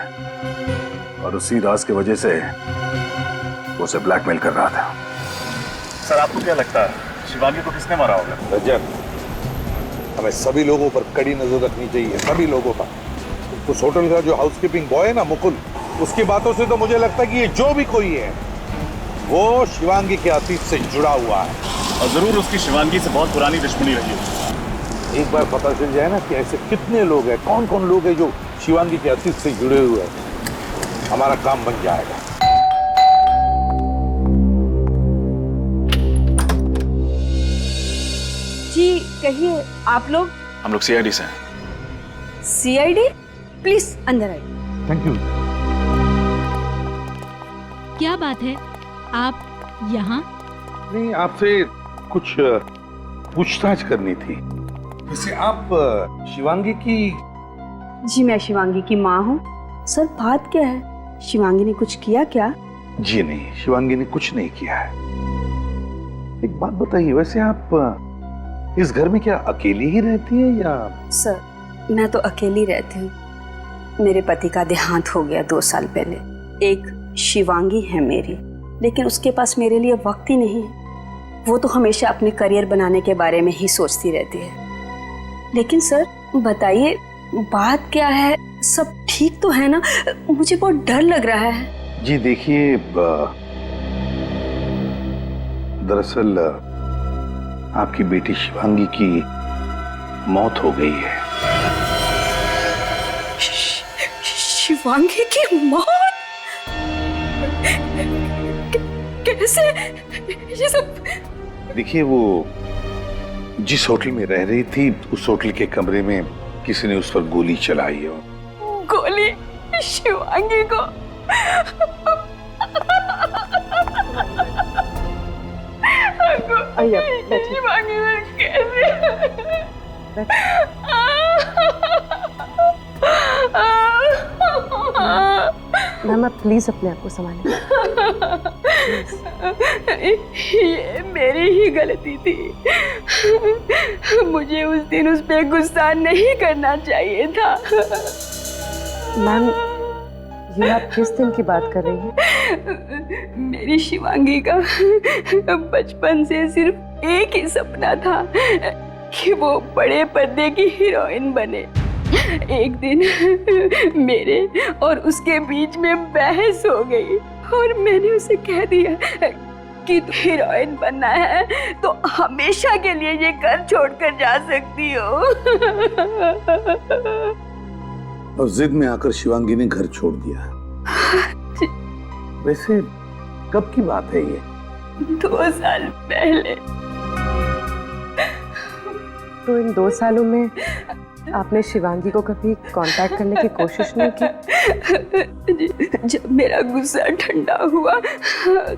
और उसी राज की वजह से वो उसे ब्लैकमेल कर रहा था। सर आपको क्या लगता है शिवांगी को किसने मारा होगा? रजत, हमें सभी लोगों पर कड़ी नजर रखनी चाहिए, सभी लोगों पर। उस होटल का जो हाउसकीपिंग बॉय है ना मुकुल, उसकी बातों से तो मुझे लगता है कि ये जो भी कोई है वो शिवांगी के अतीत से जुड़ा हुआ है और जरूर उसकी शिवांगी से बहुत पुरानी दुश्मनी रही है। एक बार पता चल जाए ना कि ऐसे कितने लोग हैं, कौन कौन लोग हैं जो शिवांगी के अतीत से जुड़े हुए हैं, हमारा काम बन जाएगा। जी कहिए, आप लोग? हम लोग सीआईडी से हैं। सीआईडी? प्लीज अंदर आइए। Thank you. क्या बात है, आप यहाँ? नहीं, आपसे कुछ पूछताछ करनी थी। वैसे आप शिवांगी की? जी मैं शिवांगी की माँ हूँ। सर बात क्या है, शिवांगी ने कुछ किया क्या? जी नहीं, शिवांगी ने कुछ नहीं किया है। एक बात बताइए, वैसे आप इस घर में क्या अकेली ही रहती है या? सर मैं तो अकेली रहती हूँ। मेरे पति का देहांत हो गया 2 साल पहले। एक शिवांगी है मेरी, लेकिन उसके पास मेरे लिए वक्त ही नहीं है। वो तो हमेशा अपने करियर बनाने के बारे में ही सोचती रहती है। लेकिन सर बताइए बात क्या है, सब ठीक तो है ना? मुझे बहुत डर लग रहा है। जी देखिए, दरअसल आपकी बेटी शिवांगी की मौत हो गई है। शिवांगी की मौत? कैसे ये सब? देखिए, वो जिस होटल में रह रही थी उस होटल के कमरे में किसी ने उस पर गोली चलाई है। गोली शिवांगी को? शिवांगी में कैसे? मैम आप प्लीज अपने आप को संभालें। ये मेरी ही गलती थी। मुझे उस दिन उस पे गुस्सा नहीं करना चाहिए था। मैम ये आप किस दिन की बात कर रही हैं? मेरी शिवांगी का बचपन से सिर्फ एक ही सपना था कि वो बड़े पर्दे की हीरोइन बने। एक दिन मेरे और उसके बीच में बहस हो गई और मैंने उसे कह दिया कि तू हीरोइन बनना है तो हमेशा के लिए ये घर छोड़कर जा सकती हो। और जिद में आकर शिवांगी ने घर छोड़ दिया। वैसे कब की बात है ये? 2 साल पहले। तो इन 2 सालों में आपने शिवांगी को कभी कांटेक्ट करने की कोशिश नहीं की? जब मेरा गुस्सा ठंडा हुआ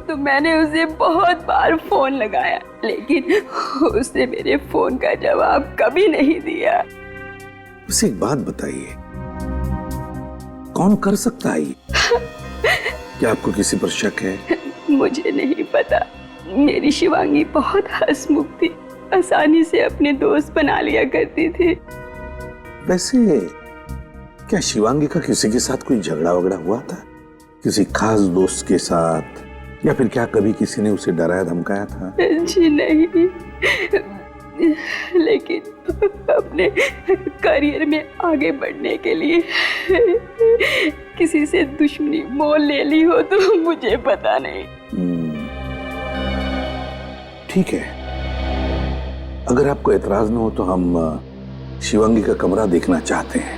तो मैंने उसे बहुत बार फोन लगाया, लेकिन उसने मेरे फोन का जवाब कभी नहीं दिया। उसे एक बात बताइए, कौन कर सकता है? क्या आपको किसी पर शक है? मुझे नहीं पता। मेरी शिवांगी बहुत हंसमुख थी, आसानी से अपने दोस्त बना लिया करती थी। वैसे क्या शिवांगी का किसी के साथ कोई झगड़ा वगड़ा हुआ था? किसी खास दोस्त के साथ? या फिर क्या कभी किसी ने उसे डराया धमकाया था? जी नहीं, लेकिन अपने करियर में आगे बढ़ने के लिए किसी से दुश्मनी मोल ले ली हो तो मुझे पता नहीं। ठीक है, अगर आपको एतराज न हो तो हम शिवांगी का कमरा देखना चाहते हैं।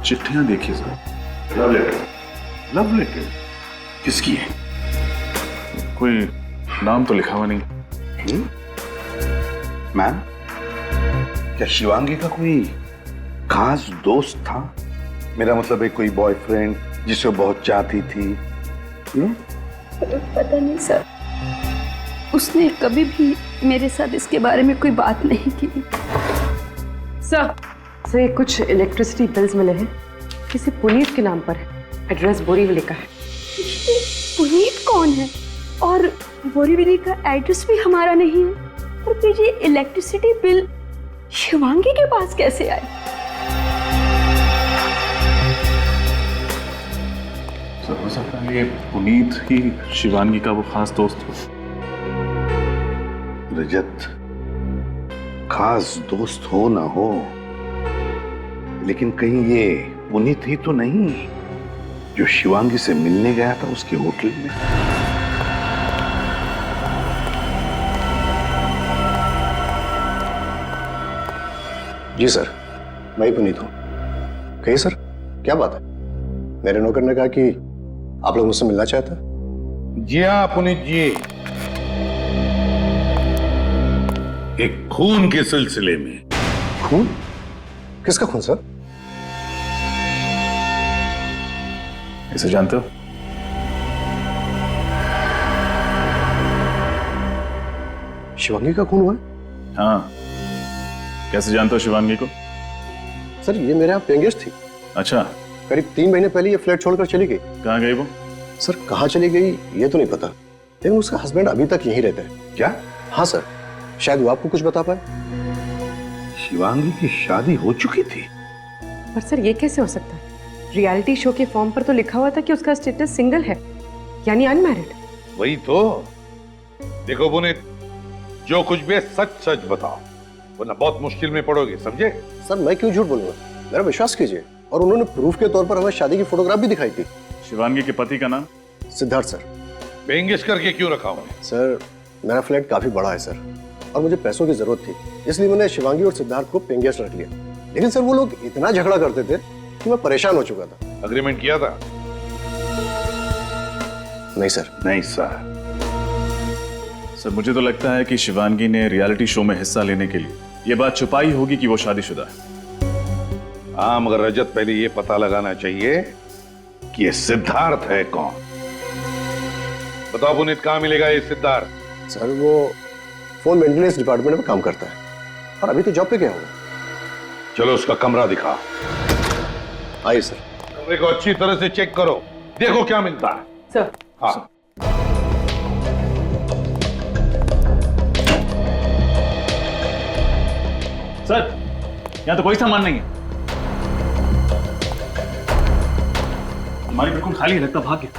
चिट्ठियां देखिए sir. Love letter? Love letter किसकी है? कोई नाम तो लिखा हुआ नहीं। मैम, क्या शिवांगी का कोई खास दोस्त था? मेरा मतलब है कोई बॉयफ्रेंड जिसे वो बहुत चाहती थी? पता नहीं सर, उसने कभी भी मेरे साथ इसके बारे में कोई बात नहीं की। सर ये कुछ इलेक्ट्रिसिटी बिल्स मिले हैं, किसी पुनीत के नाम पर है, एड्रेस बोरीवली का है। पुनीत कौन है? और बोरीवली का एड्रेस भी हमारा नहीं है, और फिर ये इलेक्ट्रिसिटी बिल शिवांगी के पास कैसे आए? सर हो सकता है ये पुनीत ही शिवांगी का वो खास दोस्त हो। रजत, खास दोस्त हो ना हो, लेकिन कहीं ये पुनीत ही तो नहीं जो शिवांगी से मिलने गया था उसके होटल में? जी सर, मैं ही पुनीत हूं। कहिए सर, क्या बात है? मेरे नौकर ने कहा कि आप लोग मुझसे मिलना चाहते हैं। जी हाँ पुनीत जी, एक खून के सिलसिले में। खून? किसका खून सर? इसे जानते हो? शिवांगी का खून हुआ है? हाँ। कैसे जानते हो शिवांगी को? सर ये मेरे यहाँ पेइंग गेस्ट थी। अच्छा। करीब 3 महीने पहले ये फ्लैट छोड़कर चली गई। कहाँ गई वो? सर कहाँ चली गई ये तो नहीं पता, लेकिन उसका हस्बैंड अभी तक यहीं रहता है। क्या? हाँ सर, शायद वो आपको कुछ बता पाए। शिवांगी की शादी हो चुकी थी? पर सर ये कैसे हो सकता है? रियलिटी शो के फॉर्म पर तो लिखा हुआ था कि उसका स्टेटस सिंगल है, यानी अनमैरिड। वही तो। देखो पुनीत, जो कुछ भी है सच सच बताओ, वरना बहुत मुश्किल में पड़ोगे, समझे? सर मैं क्यों झूठ बोलूंगा, मेरा विश्वास कीजिए। और उन्होंने प्रूफ के तौर पर हमें शादी की फोटोग्राफ भी दिखाई थी। शिवांगी के पति का नाम? सिद्धार्थ सर। पेइंग गेस्ट करके क्यों रखा हूं? सर मेरा फ्लैट काफी बड़ा है सर, और मुझे पैसों की जरूरत थी, इसलिए मैंने शिवांगी और सिद्धार्थ को पेइंग गेस्ट रख लिया। लेकिन सर वो लोग इतना झगड़ा करते थे कि मैं परेशान हो चुका था। अग्रीमेंट किया था? नहीं सर। नहीं सर। सर मुझे तो लगता है कि शिवांगी ने रियलिटी शो में हिस्सा लेने के लिए ये बात छुपाई होगी कि वो शादीशुदा है। हाँ, मगर रजत पहले ये पता लगाना चाहिए कि ये सिद्धार्थ है कौन। बताओ पुनीत, कहाँ मिलेगा ये सिद्धार्थ? सर वो फोन मेंटेनेंस डिपार्टमेंट में काम करता है, और अभी तो जॉब पे गया होगा। चलो उसका कमरा दिखाओ। आइए सर। कमरे को अच्छी तरह से चेक करो, देखो क्या मिलता है। सर। हाँ। सर यहाँ तो कोई सामान नहीं है। हमारी बिल्कुल खाली है, लगता भाग गया।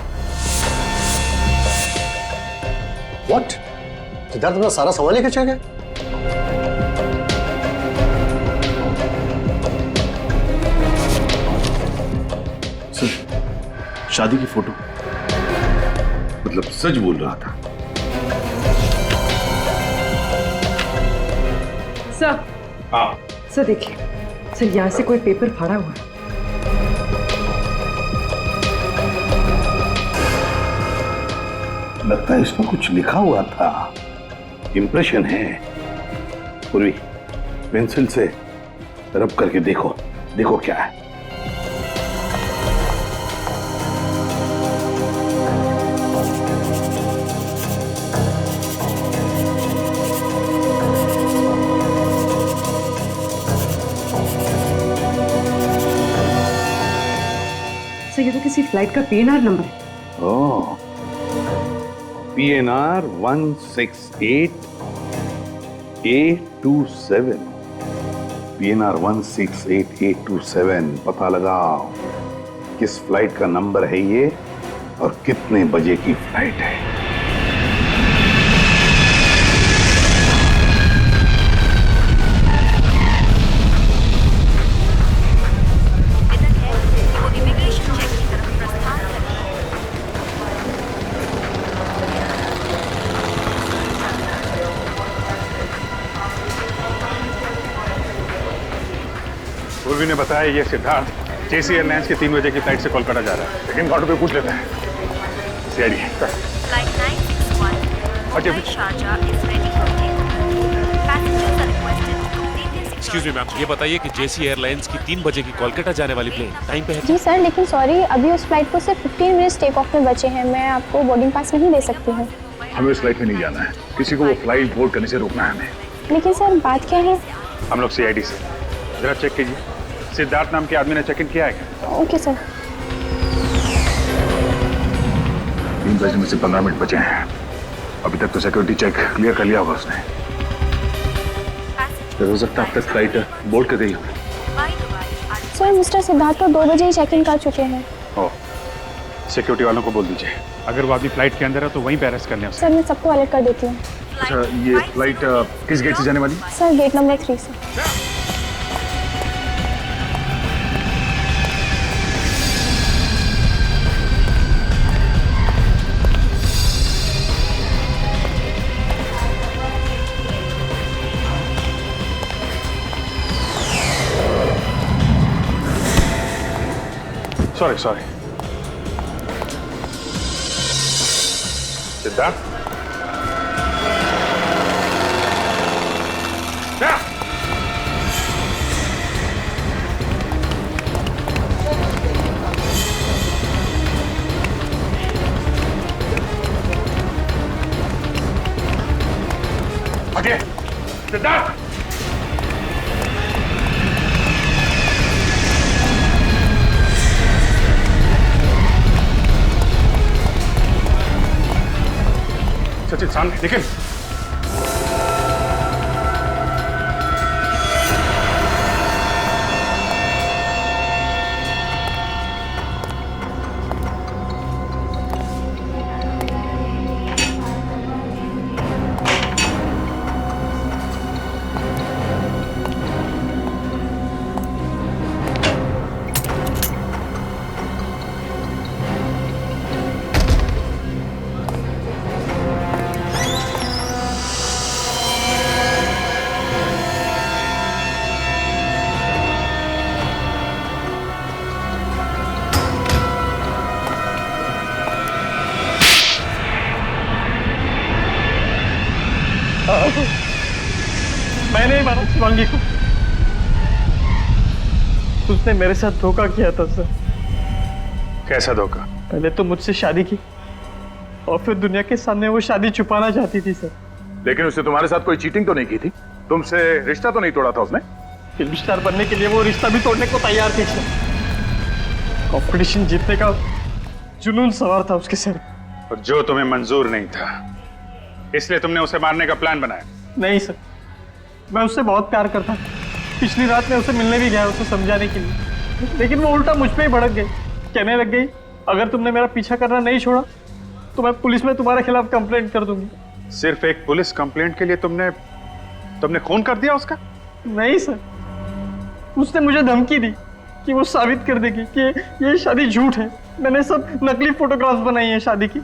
What? सिद्धार्थ अपना सारा सामान लेकर चला गया? सर शादी की फोटो। मतलब सच बोल रहा था? सर। हाँ। सर देखिए, सर यहाँ से कोई पेपर फाड़ा हुआ है। लगता है इसमें कुछ लिखा हुआ था, इंप्रेशन है। पूर्वी, पेंसिल से रब करके देखो, देखो क्या है। सर ये तो किसी फ्लाइट का PNR नंबर है। ओह, PNR 168 827। PNR 168 827। पता लगाओ किस फ्लाइट का नंबर है ये और कितने बजे की फ्लाइट है। पूर्वी ने बताया ये सिद्धार्थ जेसी एयरलाइंस की 3 बजे की फ्लाइट से कोलकाता जा रहा है, लेकिन काउंटर पे पूछ लेते हैं। CID Flight 961 Mumbai Sharjah is ready for takeoff. Passengers are requested to complete their excuse me ma'am, ये बताइए कि जेसी एयरलाइंस की 3 बजे की कोलकाता जाने वाली प्लेन टाइम पे है? जी सर, लेकिन सॉरी, अभी उस फ्लाइट को सिर्फ 15 मिनट्स टेक ऑफ में बचे हैं। मैं आपको बोर्डिंग पास नहीं दे सकती हूँ। हमें उस फ्लाइट में नहीं जाना है, किसी को वो फ्लाइट बोर्ड करने से रोकना है हमें। लेकिन सर बात क्या है? हम लोग सीआईडी से जरा चेक कीजिए, सिद्धार्थ नाम के आदमी ने चेक इन किया है क्या? Okay sir. 3 बजे में से 15 मिनट बचे हैं, अभी तक तो सिक्योरिटी चेक क्लियर कर लिया होगा उसने। हो सकता है अब तक फ्लाइट बोर्ड कर गई हो। सर मिस्टर सिद्धार्थ तो 2 बजे ही चेक इन कर चुके हैं। ओ, सिक्योरिटी वालों को बोल दीजिए, अगर वो आदमी फ्लाइट के अंदर है तो वहीं पे अरेस्ट कर लें उसे। सर मैं सबको अलर्ट कर देती हूँ। अच्छा, ये फ्लाइट किस गेट से जाने वाली? सर गेट नंबर 3 से। सॉरी सिद्धार्थ, सिद्धार्थ, सचिन सामने देखिए। मैंने ही मारा शिवांगी को। उसने मेरे साथ धोखा किया था सर। कैसा धोखा? पहले तो मुझसे शादी की और फिर दुनिया के सामने वो शादी छुपाना चाहती थी सर। लेकिन उसने तुम्हारे साथ कोई चीटिंग तो नहीं की थी? तुमसे रिश्ता तो नहीं तोड़ा था उसने? फिल्म स्टार बनने के लिए वो रिश्ता भी तोड़ने को तैयार थी सर। कंपटीशन जीतने का जुनून सवार था उसके सर। और जो तुम्हें मंजूर नहीं था, इसलिए तुमने उसे मारने का प्लान बनाया? नहीं सर, मैं उससे बहुत प्यार करता। पिछली रात मैं उसे मिलने भी गया उसे समझाने के लिए, लेकिन वो उल्टा मुझ पे ही भड़क गई। कहने लग गई, अगर तुमने मेरा पीछा करना नहीं छोड़ा तो मैं पुलिस में तुम्हारे खिलाफ कंप्लेंट कर दूंगी। सिर्फ एक पुलिस कंप्लेंट के लिए तुमने खून कर दिया उसका? नहीं सर, उसने मुझे धमकी दी कि वो साबित कर देगी कि ये शादी झूठ है। मैंने सब नकली फोटोग्राफ्स बनाई है शादी की।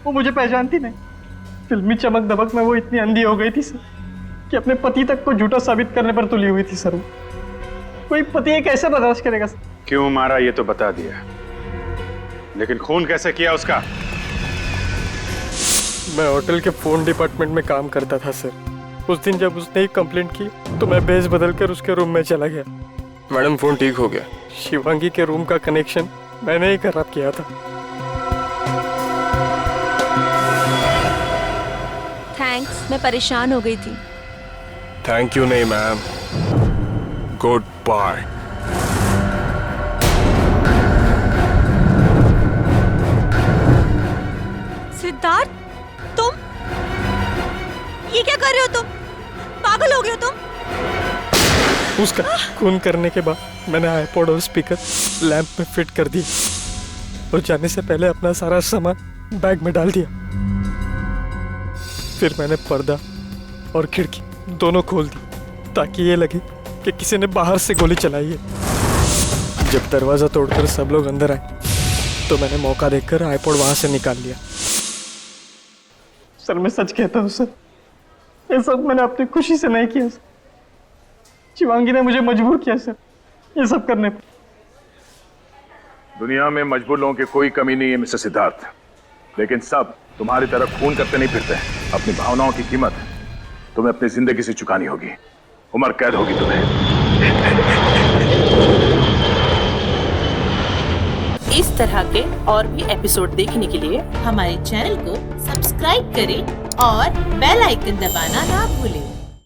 वो मुझे पहचानती नहीं। फिल्मी चमक दमक में वो इतनी अंधी हो गई थी सर कि अपने पति तक को झूठा साबित करने पर तुली हुई थी सर। कोई पति ये कैसे बर्दाश्त करेगा सर? क्यों मारा ये तो बता दिया, लेकिन खून कैसे किया उसका? मैं होटल के फोन डिपार्टमेंट में काम करता था सर। उस दिन जब उसने एक कंप्लेंट की तो मैं भेस बदल कर उसके रूम में चला गया। मैडम फोन ठीक हो गया। शिवांगी के रूम का कनेक्शन मैंने ही खराब किया था। थैंक्स, मैं परेशान हो गई थी। थैंक यू नहीं मैम, गुड बाय। सिद्धार्थ, तुम ये क्या कर रहे हो? तुम पागल हो गए हो तुम? उसका खून करने के बाद मैंने आईपॉड और स्पीकर लैंप में फिट कर दिए और जाने से पहले अपना सारा सामान बैग में डाल दिया। फिर मैंने पर्दा और खिड़की दोनों खोल दी ताकि ये लगे कि किसी ने बाहर से गोली चलाई है। जब दरवाजा तोड़कर सब लोग अंदर आए तो मैंने मौका देखकर आईपॉड वहां से निकाल लिया। सर मैं सच कहता हूँ सर, ये सब मैंने अपनी खुशी से नहीं किया सर। शिवांगी ने मुझे मजबूर किया सर ये सब करने पर। दुनिया में मजबूर लोगों की कोई कमी नहीं है मिस्टर सिद्धार्थ, लेकिन सब तुम्हारी तरह खून करते नहीं फिरते। अपनी भावनाओं की कीमत तुम्हें अपनी जिंदगी से चुकानी होगी। उम्र कैद होगी तुम्हें। इस तरह के और भी एपिसोड देखने के लिए हमारे चैनल को सब्सक्राइब करें और बेल आइकन दबाना ना भूलें।